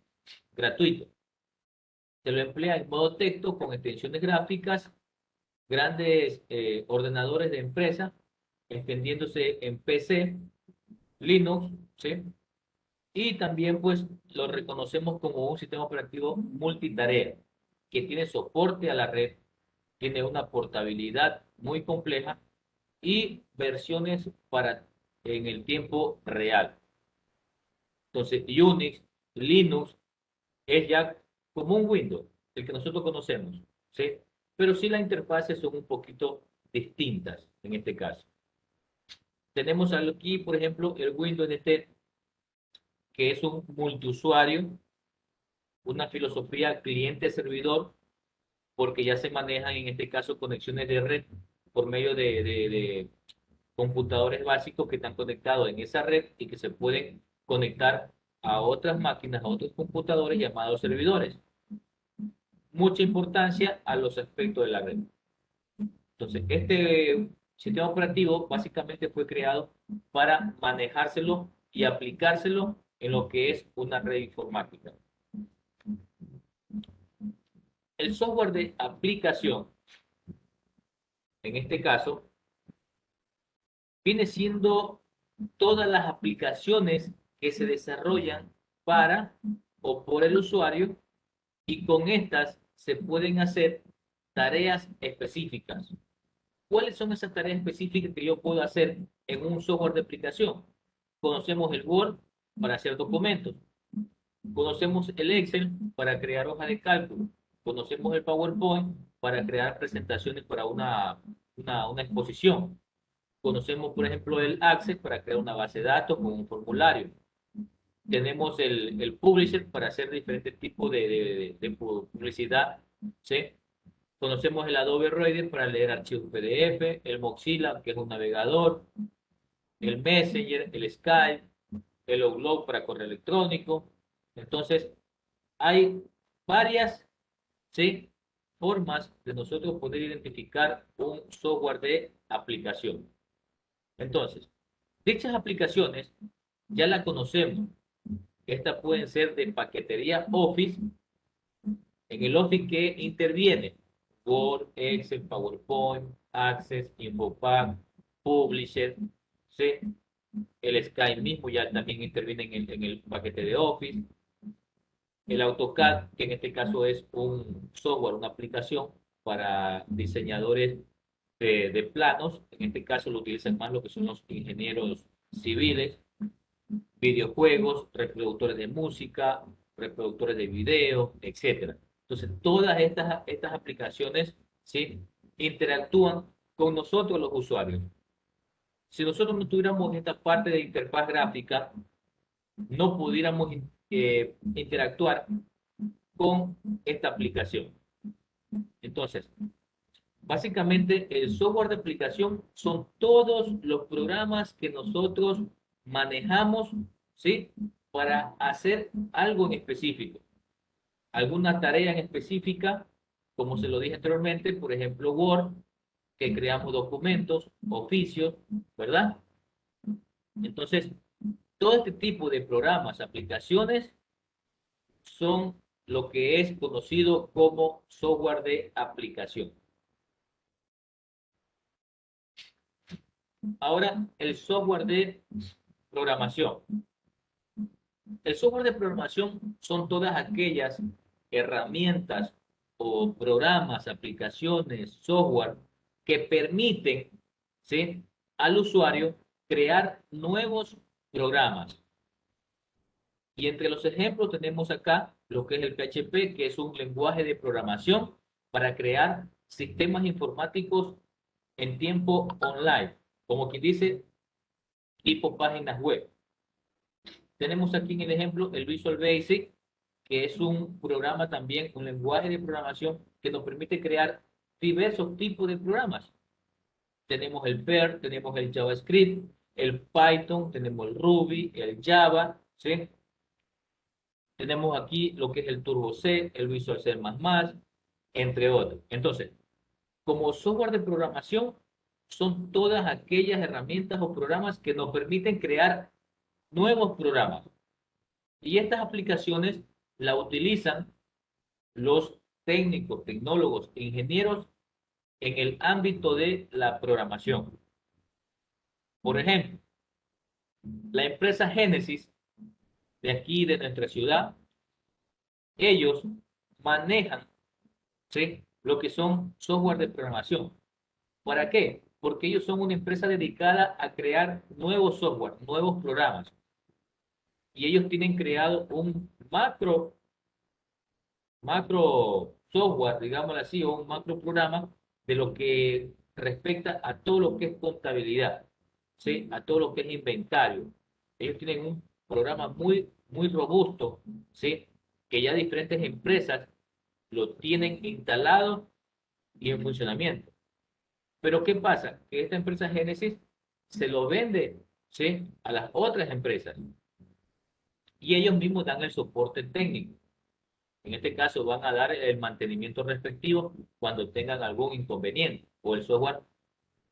gratuito. Se lo emplea en modo texto con extensiones gráficas, grandes ordenadores de empresa, extendiéndose en PC, Linux, ¿sí? Y también pues lo reconocemos como un sistema operativo multitarea, que tiene soporte a la red, tiene una portabilidad muy compleja y versiones para en el tiempo real. Entonces, Unix, Linux es ya como un Windows, el que nosotros conocemos, ¿sí? Pero sí las interfaces son un poquito distintas en este caso. Tenemos aquí, por ejemplo, el Windows NT, que es un multiusuario, una filosofía cliente-servidor, porque ya se manejan en este caso conexiones de red por medio de computadores básicos que están conectados en esa red y que se pueden conectar a otras máquinas, a otros computadores llamados servidores. Mucha importancia a los aspectos de la red. Entonces, este sistema operativo básicamente fue creado para manejárselo y aplicárselo en lo que es una red informática. El software de aplicación, en este caso, viene siendo todas las aplicaciones que se desarrollan para o por el usuario, y con estas se pueden hacer tareas específicas. ¿Cuáles son esas tareas específicas que yo puedo hacer en un software de aplicación? Conocemos el Word para hacer documentos. Conocemos el Excel para crear hojas de cálculo. Conocemos el PowerPoint para crear presentaciones para una exposición. Conocemos, por ejemplo, el Access para crear una base de datos con un formulario. Tenemos el Publisher para hacer diferentes tipos de publicidad, ¿sí? Conocemos el Adobe Reader para leer archivos PDF, el Mozilla, que es un navegador, el Messenger, el Skype, el Outlook para correo electrónico. Entonces, hay varias, ¿sí?, formas de nosotros poder identificar un software de aplicación. Entonces, dichas aplicaciones ya las conocemos. Estas pueden ser de paquetería Office. En el Office que interviene Word, Excel, PowerPoint, Access, InfoPack, Publisher, ¿sí? El Skype mismo ya también interviene en el paquete de Office. El AutoCAD, que en este caso es un software, una aplicación para diseñadores de planos. En este caso lo utilizan más lo que son los ingenieros civiles. Videojuegos, reproductores de música, reproductores de video, etcétera. Entonces, todas estas aplicaciones, ¿sí?, interactúan con nosotros los usuarios. Si nosotros no tuviéramos esta parte de interfaz gráfica, no pudiéramos interactuar con esta aplicación. Entonces, básicamente el software de aplicación son todos los programas que nosotros manejamos, ¿sí?, para hacer algo en específico, alguna tarea en específica, como se lo dije anteriormente, por ejemplo Word, que creamos documentos, oficios, ¿verdad? Entonces, Todo este tipo de programas, aplicaciones, son lo que es conocido como software de aplicación. Ahora, el software de programación. El software de programación son todas aquellas herramientas o programas, aplicaciones, software que permiten, ¿sí?, al usuario crear nuevos programas. Y entre los ejemplos tenemos acá lo que es el PHP, que es un lenguaje de programación para crear sistemas informáticos en tiempo online, como quien dice, tipo páginas web. Tenemos aquí en el ejemplo el Visual Basic, que es un programa también, un lenguaje de programación que nos permite crear diversos tipos de programas. Tenemos el Perl, tenemos el JavaScript, el Python, tenemos el Ruby, el Java, ¿sí? Tenemos aquí lo que es el Turbo C, el Visual C++, entre otros. Entonces, como software de programación, son todas aquellas herramientas o programas que nos permiten crear nuevos programas. Y estas aplicaciones las utilizan los técnicos, tecnólogos, ingenieros en el ámbito de la programación. Por ejemplo, la empresa Génesis de aquí, de nuestra ciudad, ellos manejan, ¿sí?, lo que son software de programación. ¿Para qué? Porque ellos son una empresa dedicada a crear nuevos software, nuevos programas. Y ellos tienen creado un macro software, digámoslo así, o un macro programa de lo que respecta a todo lo que es contabilidad, ¿sí?, a todo lo que es inventario. Ellos tienen un programa muy robusto, ¿sí?, que ya diferentes empresas lo tienen instalado y en funcionamiento. Pero ¿qué pasa? Que esta empresa Génesis se lo vende, ¿sí?, a las otras empresas y ellos mismos dan el soporte técnico. En este caso van a dar el mantenimiento respectivo cuando tengan algún inconveniente o el software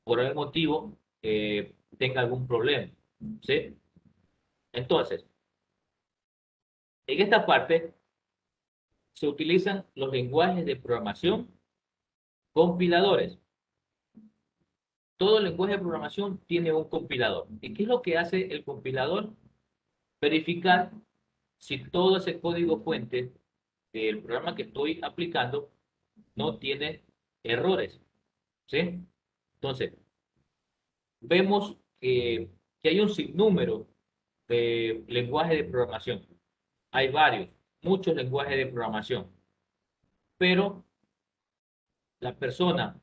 por algún motivo tenga algún problema, ¿sí? Entonces, en esta parte se utilizan los lenguajes de programación compiladores. Todo lenguaje de programación tiene un compilador. ¿Y qué es lo que hace el compilador? Verificar si todo ese código fuente del programa que estoy aplicando no tiene errores, ¿sí? Entonces, vemos que hay un sinnúmero de lenguajes de programación. Hay varios, muchos lenguajes de programación, pero la persona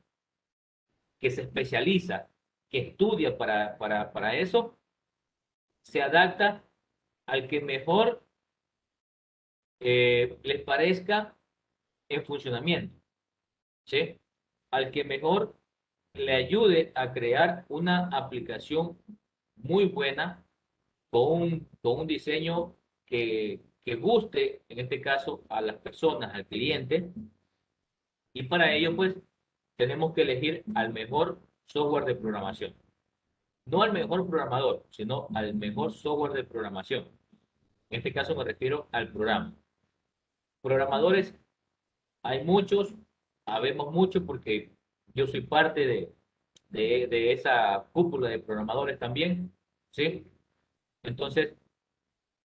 que se especializa, que estudia para eso, se adapta al que mejor les parezca en funcionamiento, ¿sí? Al que mejor le ayude a crear una aplicación muy buena con un diseño que guste, en este caso, a las personas, al cliente. Y para ello, pues, tenemos que elegir al mejor software de programación. No al mejor programador, sino al mejor software de programación. En este caso me refiero al programa. Programadores hay muchos, habemos muchos porque yo soy parte de esa cúpula de programadores también, ¿sí? Entonces,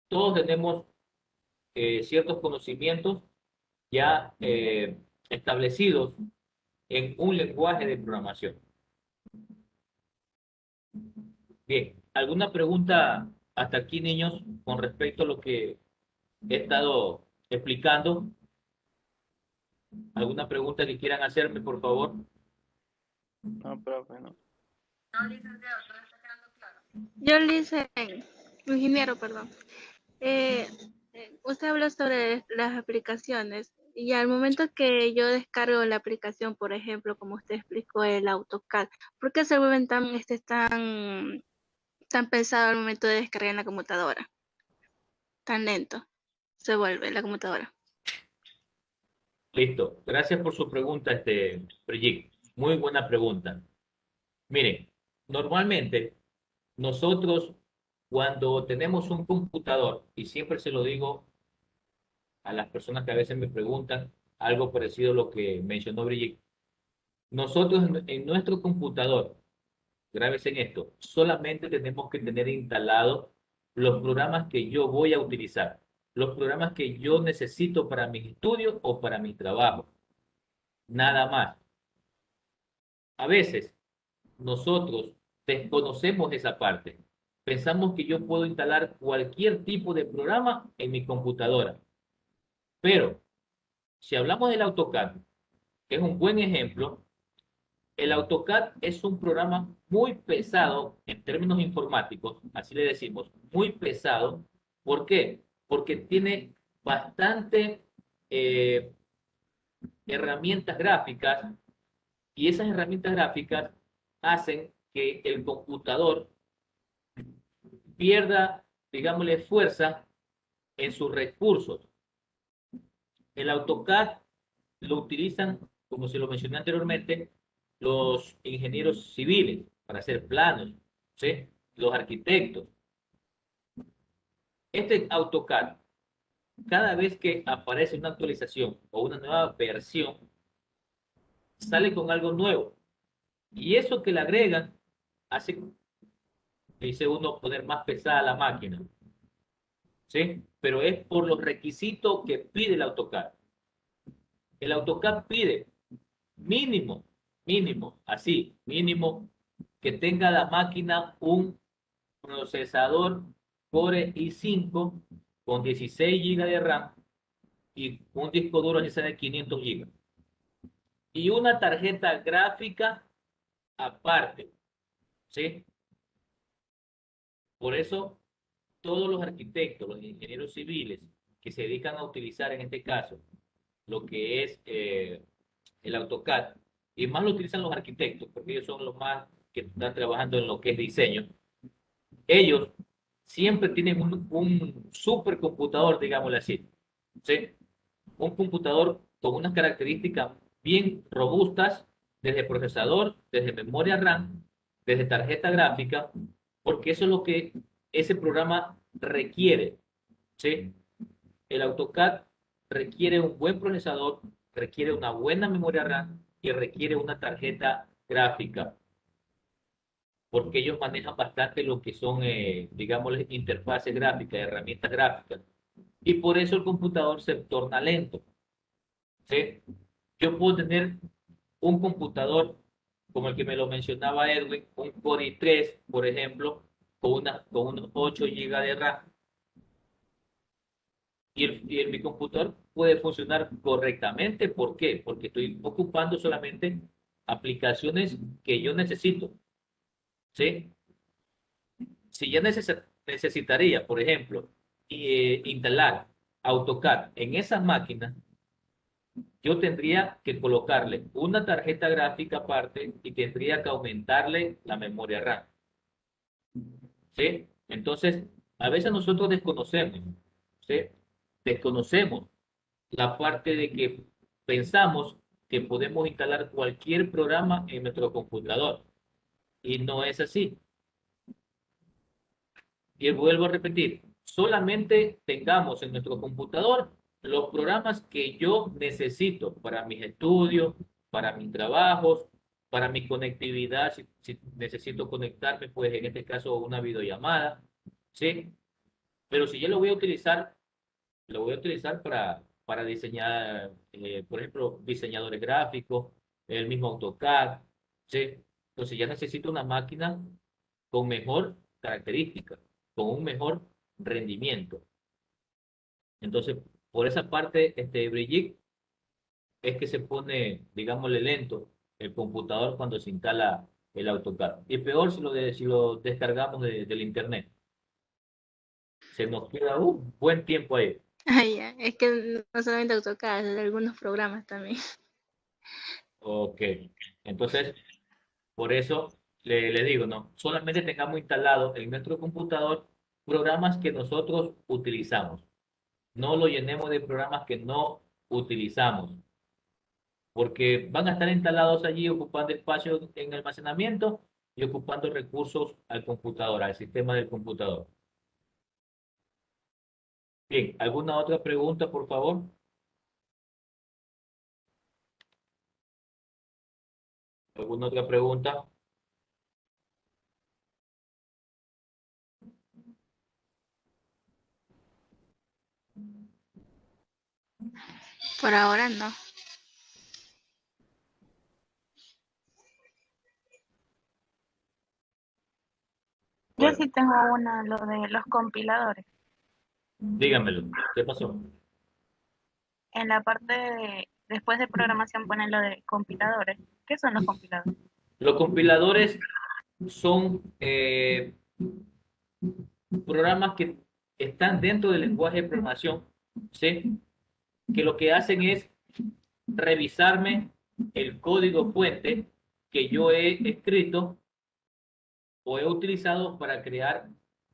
todos tenemos ciertos conocimientos ya establecidos en un lenguaje de programación. Bien, ¿alguna pregunta hasta aquí, niños, con respecto a lo que he estado explicando? ¿Alguna pregunta que quieran hacerme, por favor? No, profe, no. No, licenciado, todo está quedando claro. Yo le hice, ingeniero, perdón. Eh, Usted habló sobre las aplicaciones y al momento que yo descargo la aplicación, por ejemplo, como usted explicó, el AutoCAD, ¿por qué se vuelven tan pesado al momento de descargar en la computadora? Tan lento se vuelve la computadora. Listo. Gracias por su pregunta, Brigitte. Muy buena pregunta. Miren, normalmente nosotros Cuando tenemos un computador, y siempre se lo digo a las personas que a veces me preguntan algo parecido a lo que mencionó Brigitte, nosotros en nuestro computador, grábese en esto, solamente tenemos que tener instalados los programas que yo voy a utilizar, los programas que yo necesito para mis estudios o para mi trabajo, nada más. A veces nosotros desconocemos esa parte. Pensamos que yo puedo instalar cualquier tipo de programa en mi computadora, pero si hablamos del AutoCAD, que es un buen ejemplo, el AutoCAD es un programa muy pesado en términos informáticos, así le decimos, muy pesado. ¿Por qué? Porque tiene bastante eh, herramientas gráficas y esas herramientas gráficas hacen que el computador pierda, digámosle, fuerza en sus recursos. El AutoCAD lo utilizan, como se lo mencioné anteriormente, los ingenieros civiles para hacer planos, ¿sí? Los arquitectos. Este AutoCAD, cada vez que aparece una actualización o una nueva versión, sale con algo nuevo. Y eso que le agregan hace, dice uno, poner más pesada la máquina, ¿sí? Pero es por los requisitos que pide el AutoCAD. El AutoCAD pide mínimo, mínimo, así, mínimo, que tenga la máquina un procesador Core i5 con 16 GB de RAM y un disco duro de 500 GB. Y una tarjeta gráfica aparte, ¿sí? Por eso, todos los arquitectos, los ingenieros civiles que se dedican a utilizar en este caso lo que es el AutoCAD, y más lo utilizan los arquitectos, porque ellos son los más que están trabajando en lo que es diseño, ellos siempre tienen un supercomputador, digámoslo así, ¿sí? Un computador con unas características bien robustas, desde procesador, desde memoria RAM, desde tarjeta gráfica, porque eso es lo que ese programa requiere, ¿sí? El AutoCAD requiere un buen procesador, requiere una buena memoria RAM y requiere una tarjeta gráfica, porque ellos manejan bastante lo que son, digamos, interfaces gráficas, herramientas gráficas, y por eso el computador se torna lento, ¿sí? Yo puedo tener un computador como el que me lo mencionaba Edwin, un Core i3, por ejemplo, con unos 8 GB de RAM, mi computador puede funcionar correctamente. ¿Por qué? Porque estoy ocupando solamente aplicaciones que yo necesito, ¿sí? Si ya necesitaría, por ejemplo, instalar AutoCAD en esas máquinas, yo tendría que colocarle una tarjeta gráfica aparte y tendría que aumentarle la memoria RAM, ¿sí? Entonces, a veces nosotros desconocemos, ¿sí? Desconocemos la parte de que pensamos que podemos instalar cualquier programa en nuestro computador y no es así. Y vuelvo a repetir, solamente tengamos en nuestro computador los programas que yo necesito para mis estudios, para mis trabajos, para mi conectividad, si necesito conectarme, pues en este caso una videollamada, ¿sí? Pero si yo lo voy a utilizar para diseñar, por ejemplo, diseñadores gráficos, el mismo AutoCAD, ¿sí? Entonces ya necesito una máquina con mejor característica, con un mejor rendimiento. Entonces, por esa parte, Brigitte, es que se pone, digámosle, lento el computador cuando se instala el AutoCAD. Y peor si lo descargamos del internet. Se nos queda un buen tiempo ahí. Ah, ya. Es que no solamente AutoCAD, de algunos programas también. Ok. Entonces, por eso le digo, no, solamente tengamos instalado en nuestro computador programas que nosotros utilizamos. No lo llenemos de programas que no utilizamos, porque van a estar instalados allí ocupando espacio en almacenamiento y ocupando recursos al computador, al sistema del computador. Bien, ¿alguna otra pregunta, por favor? ¿Alguna otra pregunta? Por ahora no. Yo Bueno, sí tengo una, lo de los compiladores. dígamelo. ¿Qué pasó? En la parte de, después de programación ponen lo de compiladores. ¿Qué son los compiladores? Los compiladores son programas que están dentro del lenguaje de programación, ¿sí? Que lo que hacen es revisarme el código fuente que yo he escrito o he utilizado para crear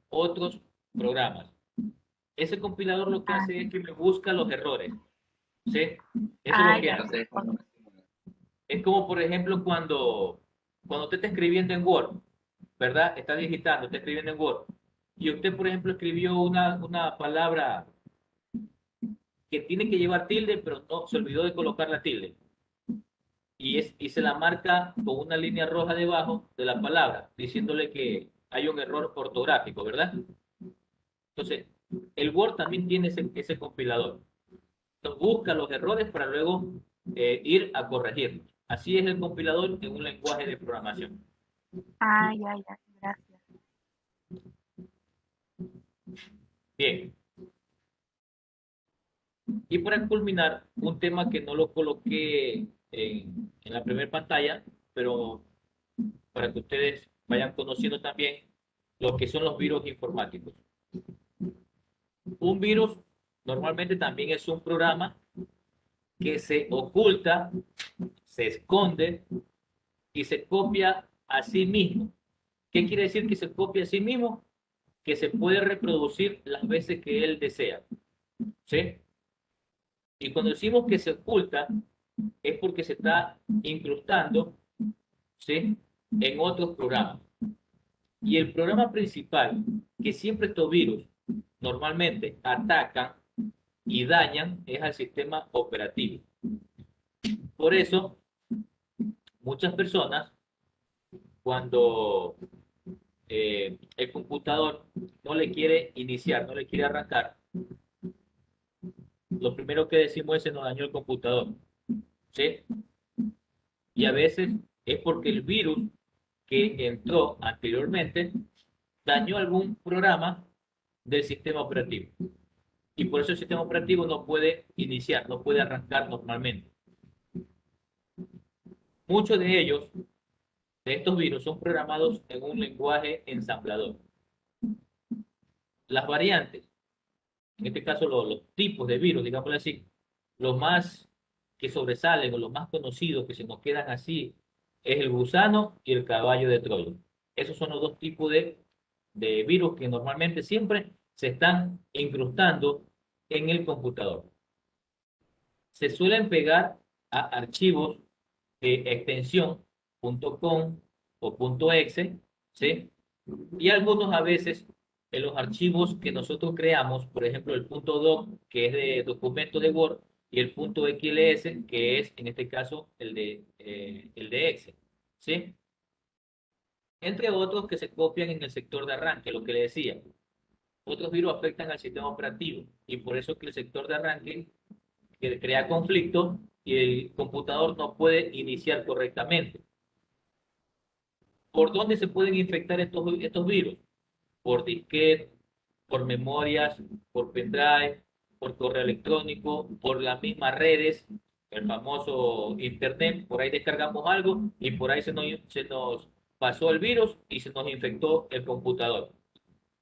otros programas. Ese compilador lo que Ah, hace es que me busca los errores, ¿sí? Eso es ah, lo que ya. hace. Es como, por ejemplo, cuando usted está escribiendo en Word, ¿verdad? Está digitando, está escribiendo en Word. Y usted, por ejemplo, escribió una palabra que tiene que llevar tilde, pero no se olvidó de colocar la tilde. Y se la marca con una línea roja debajo de la palabra, diciéndole que hay un error ortográfico, ¿verdad? Entonces, el Word también tiene ese compilador. Entonces, busca los errores para luego ir a corregirlos. Así es el compilador en un lenguaje de programación. Ah, ya, ya. Gracias. Bien, y para culminar, un tema que no lo coloqué en la primera pantalla, pero para que ustedes vayan conociendo también lo que son los virus informáticos. Un virus normalmente también es un programa que se oculta, se esconde y se copia a sí mismo. ¿Qué quiere decir que se copia a sí mismo? Que se puede reproducir las veces que él desea. ¿Sí? Y cuando decimos que se oculta, es porque se está incrustando, ¿sí?, en otros programas. Y el programa principal que siempre estos virus normalmente atacan y dañan es al sistema operativo. Por eso, muchas personas, cuando el computador no le quiere iniciar, no le quiere arrancar, lo primero que decimos es se nos dañó el computador. ¿Sí? Y a veces es porque el virus que entró anteriormente dañó algún programa del sistema operativo. Y por eso el sistema operativo no puede iniciar, no puede arrancar normalmente. Muchos de ellos, de estos virus, son programados en un lenguaje ensamblador. Las variantes, en este caso los tipos de virus, digámoslo así, los más que sobresalen o los más conocidos que se nos quedan así es el gusano y el caballo de Troya. Esos son los dos tipos de virus que normalmente siempre se están incrustando en el computador. Se suelen pegar a archivos de extensión .com o .exe, ¿sí? Y algunos a veces en los archivos que nosotros creamos, por ejemplo el .doc, que es de documento de Word, y el .xls, que es en este caso el de Excel, ¿sí? Entre otros que se copian en el sector de arranque, lo que le decía. Otros virus afectan al sistema operativo y por eso que el sector de arranque que crea conflicto y el computador no puede iniciar correctamente. ¿Por dónde se pueden infectar estos virus? Por disquete, por memorias, por pendrive, por correo electrónico, por las mismas redes, el famoso internet, por ahí descargamos algo y por ahí se nos pasó el virus y se nos infectó el computador.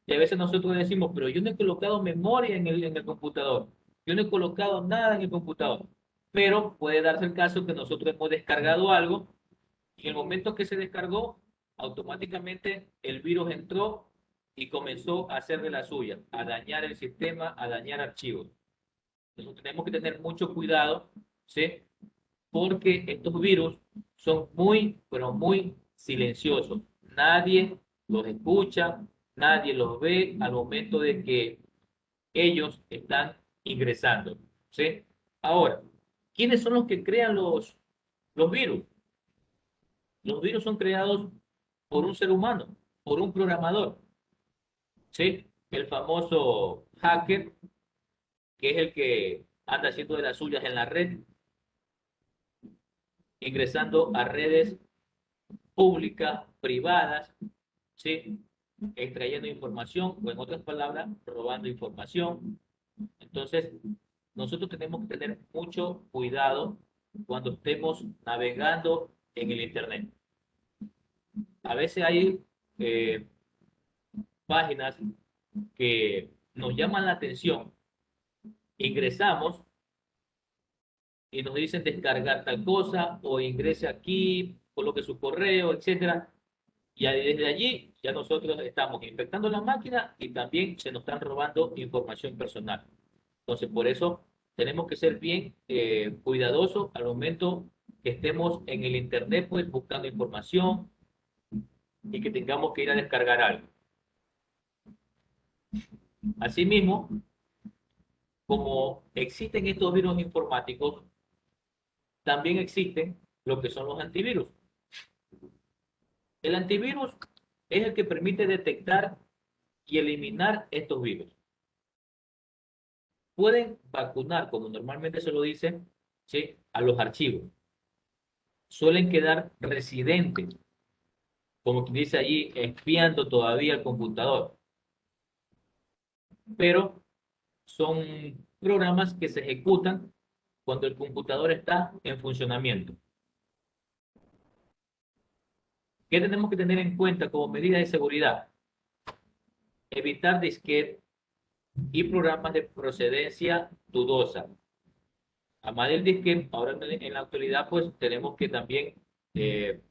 Y a veces nosotros decimos, pero yo no he colocado memoria en el computador, yo no he colocado nada en el computador. Pero puede darse el caso que nosotros hemos descargado algo y en el momento que se descargó, automáticamente el virus entró y comenzó a hacer de la suya, a dañar el sistema, a dañar archivos. Entonces tenemos que tener mucho cuidado, ¿sí? Porque estos virus son muy, pero muy silenciosos. Nadie los escucha, nadie los ve al momento de que ellos están ingresando, ¿sí? Ahora, ¿quiénes son los que crean los virus? Los virus son creados por un ser humano, por un programador, ¿sí? El famoso hacker, que es el que anda haciendo de las suyas en la red, ingresando a redes públicas, privadas, ¿sí? Extrayendo información, o en otras palabras, robando información. Entonces, nosotros tenemos que tener mucho cuidado cuando estemos navegando en el Internet. A veces hay eh, páginas que nos llaman la atención, ingresamos y nos dicen descargar tal cosa o ingrese aquí, coloque su correo, etcétera. Y desde allí ya nosotros estamos infectando la máquina y también se nos están robando información personal. Entonces, por eso tenemos que ser bien cuidadosos al momento que estemos en el Internet, pues buscando información y que tengamos que ir a descargar algo. Asimismo, como existen estos virus informáticos, también existen lo que son los antivirus. El antivirus es el que permite detectar y eliminar estos virus. Pueden vacunar, como normalmente se lo dicen, ¿sí?, a los archivos. Suelen quedar residentes, como quien dice allí, espiando todavía el computador. Pero son programas que se ejecutan cuando el computador está en funcionamiento. ¿Qué tenemos que tener en cuenta como medida de seguridad? Evitar disquetes y programas de procedencia dudosa. Además del disquete, ahora en la actualidad, pues tenemos que también eh,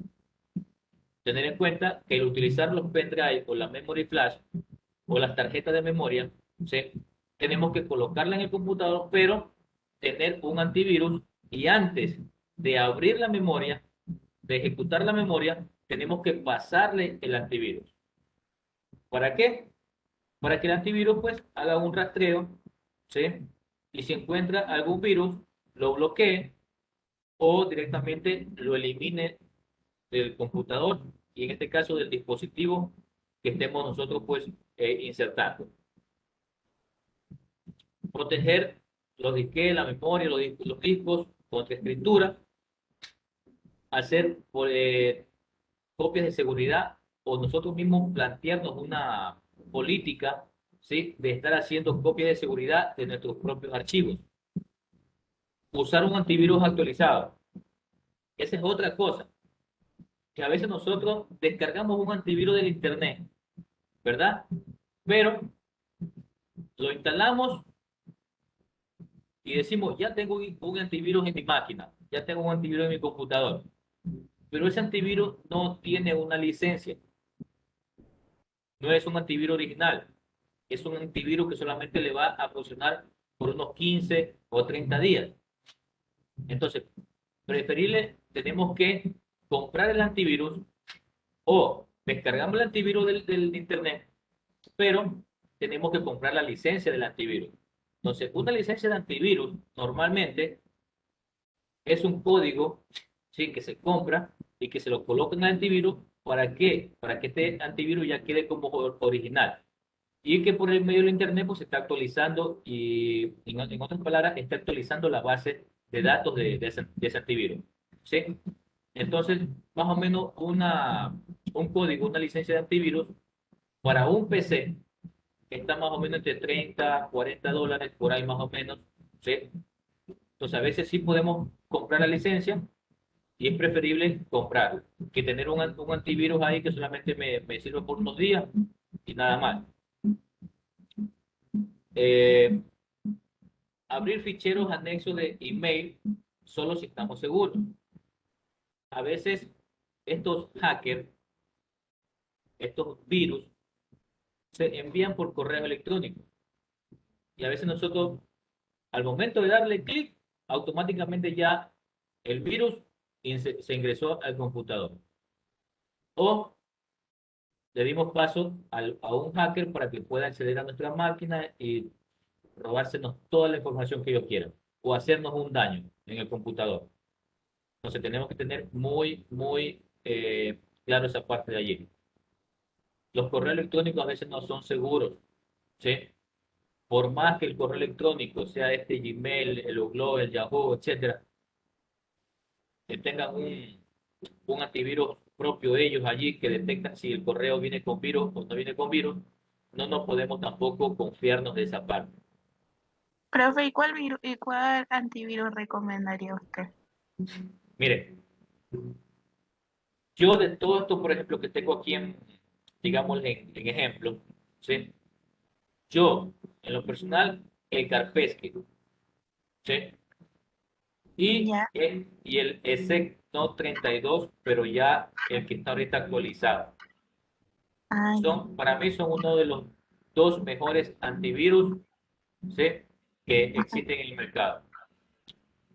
tener en cuenta que el utilizar los pendrive o la memory flash o las tarjetas de memoria, ¿sí?, tenemos que colocarla en el computador, pero tener un antivirus, y antes de abrir la memoria, de ejecutar la memoria, tenemos que pasarle el antivirus. ¿Para qué? Para que el antivirus pues haga un rastreo, ¿sí?, y si encuentra algún virus, lo bloquee o directamente lo elimine del computador y en este caso del dispositivo que estemos nosotros pues insertando. Proteger los disquetes, la memoria, los discos contra escritura, hacer copias de seguridad o nosotros mismos plantearnos una política, ¿sí?, de estar haciendo copias de seguridad de nuestros propios archivos. Usar un antivirus actualizado. Esa es otra cosa, que a veces nosotros descargamos un antivirus del Internet, ¿verdad? Pero lo instalamos y decimos, ya tengo un antivirus en mi máquina, ya tengo un antivirus en mi computador, pero ese antivirus no tiene una licencia, no es un antivirus original, es un antivirus que solamente le va a funcionar por unos 15 o 30 días. Entonces, preferible, tenemos que comprar el antivirus o descargamos el antivirus del Internet, pero tenemos que comprar la licencia del antivirus. Entonces, una licencia de antivirus normalmente es un código, ¿sí?, que se compra y que se lo coloca en el antivirus. ¿Para qué? Para que este antivirus ya quede como original. Y que por el medio del Internet pues se está actualizando y, en otras palabras, está actualizando la base de datos de ese antivirus, ¿sí? Entonces, más o menos un código, una licencia de antivirus para un PC está más o menos entre 30, 40 dólares, por ahí más o menos, ¿sí? Entonces, a veces sí podemos comprar la licencia y es preferible comprar que tener un antivirus ahí que solamente me sirve por unos días y nada más. Eh, Abrir ficheros anexos de email solo si estamos seguros. A veces estos hackers, estos virus, se envían por correo electrónico y a veces nosotros al momento de darle clic, automáticamente ya el virus se ingresó al computador. O le dimos paso a un hacker para que pueda acceder a nuestra máquina y robársenos toda la información que ellos quieran o hacernos un daño en el computador. Entonces tenemos que tener muy claro esa parte de allí. Los correos electrónicos a veces no son seguros, ¿sí? Por más que el correo electrónico sea este Gmail, el Outlook, el Yahoo, etcétera, que tengan un antivirus propio de ellos allí que detecta si el correo viene con virus o no viene con virus, no nos podemos tampoco confiarnos de esa parte. Profe, ¿y cuál antivirus recomendaría usted? Mire, yo de todo esto, por ejemplo, que tengo aquí digamos, en ejemplo, ¿sí? Yo, en lo personal, el Kaspersky, ¿sí? Ya, Y el ESEC no 32, pero ya el que está ahorita actualizado. ya. Para mí son uno de los dos mejores antivirus, ¿sí? Que existen en el mercado.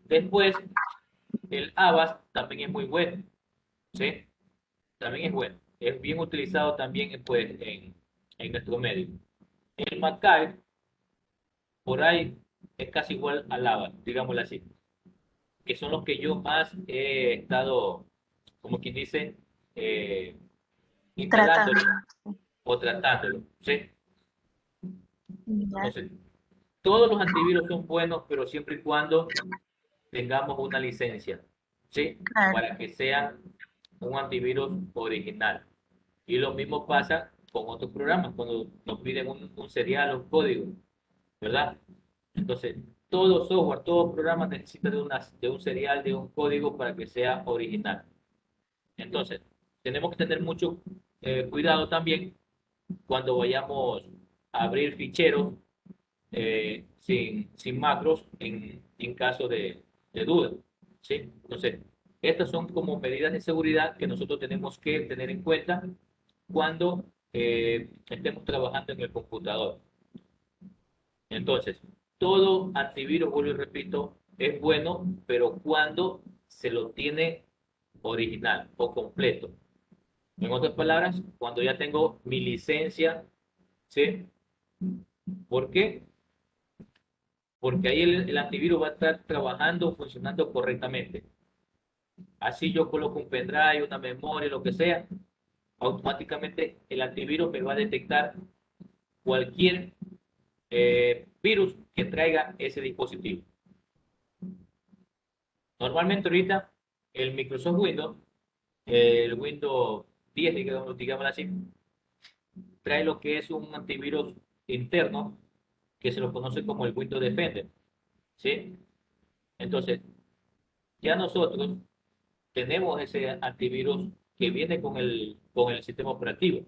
Después, el Avast también es muy bueno, ¿sí? También es bueno. Es bien utilizado también pues, en nuestro medio. El Makai, por ahí, es casi igual al Avast, digámoslo así, que son los que yo más he estado, como quien dice, eh, Tratando. instalándolo o tratándolo, ¿sí? Ya, Entonces, todos los antivirus son buenos, pero siempre y cuando tengamos una licencia, ¿sí? claro. Para que sean un antivirus original. Y lo mismo pasa con otros programas, cuando nos piden un serial o un código, ¿verdad? Entonces, todo software, todo programa necesita de un serial, de un código para que sea original. Entonces, tenemos que tener mucho cuidado también cuando vayamos a abrir ficheros sin macros en caso de duda, ¿sí? Entonces, estas son como medidas de seguridad que nosotros tenemos que tener en cuenta cuando estemos trabajando en el computador. Entonces, todo antivirus, vuelvo y repito, es bueno, pero cuando se lo tiene original o completo. En otras palabras, cuando ya tengo mi licencia, ¿sí? ¿Por qué? Porque ahí el antivirus va a estar trabajando, funcionando correctamente. Así yo coloco un pendrive, una memoria, lo que sea, automáticamente el antivirus me va a detectar cualquier virus que traiga ese dispositivo. Normalmente ahorita el Microsoft Windows, el Windows 10, digamos así, trae lo que es un antivirus interno que se lo conoce como el Windows Defender, ¿sí? Entonces, ya nosotros tenemos ese antivirus que viene con el sistema operativo,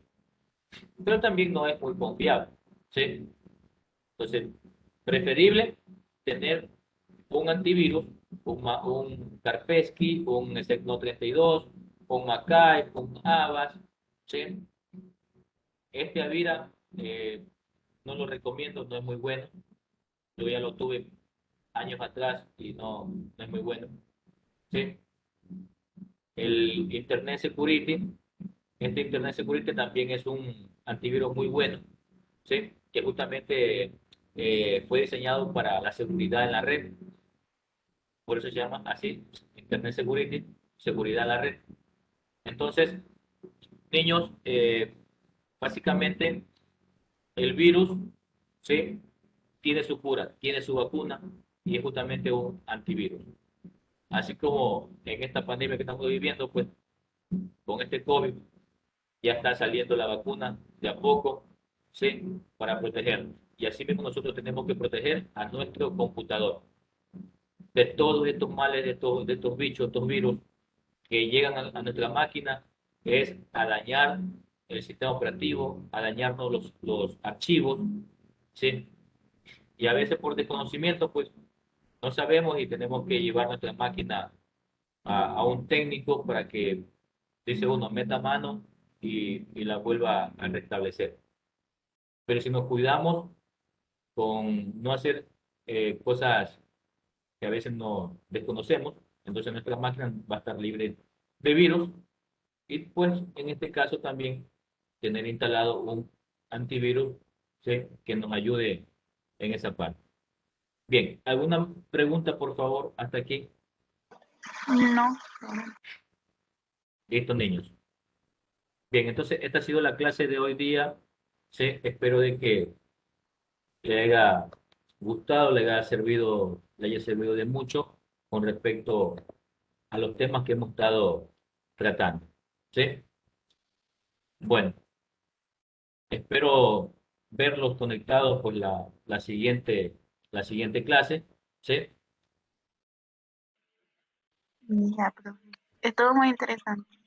pero también no es muy confiable, ¿sí? Entonces, preferible tener un antivirus, un Kaspersky, un Secno 32, un Makai, un Avast, ¿sí? Este Avira no lo recomiendo, no es muy bueno. Yo ya lo tuve años atrás y no es muy bueno, ¿sí? El Internet Security, este Internet Security también es un antivirus muy bueno, ¿sí? Que justamente fue diseñado para la seguridad en la red. Por eso se llama así, Internet Security, seguridad en la red. Entonces, niños, básicamente el virus, ¿sí? Tiene su cura, tiene su vacuna y es justamente un antivirus. Así como en esta pandemia que estamos viviendo, pues con este COVID ya está saliendo la vacuna de a poco, ¿sí? Para protegernos. Y así mismo nosotros tenemos que proteger a nuestro computador de todos estos males, de estos bichos, estos virus que llegan a nuestra máquina, es a dañar el sistema operativo, a dañarnos los archivos, ¿sí? Y a veces por desconocimiento, pues no sabemos y tenemos que llevar nuestra máquina a un técnico para que, dice uno, meta mano y la vuelva a restablecer. Pero si nos cuidamos con no hacer cosas que a veces no desconocemos, entonces nuestra máquina va a estar libre de virus y pues en este caso también tener instalado un antivirus, ¿sí? Que nos ayude en esa parte. Bien, ¿alguna pregunta, por favor, hasta aquí? No. Listo, niños. Bien, entonces esta ha sido la clase de hoy día. Sí, espero de que le haya gustado, le haya servido de mucho con respecto a los temas que hemos estado tratando. ¿Sí? Bueno, espero verlos conectados con la siguiente clase. ¿Sí? Ya, profe. Estuvo muy interesante.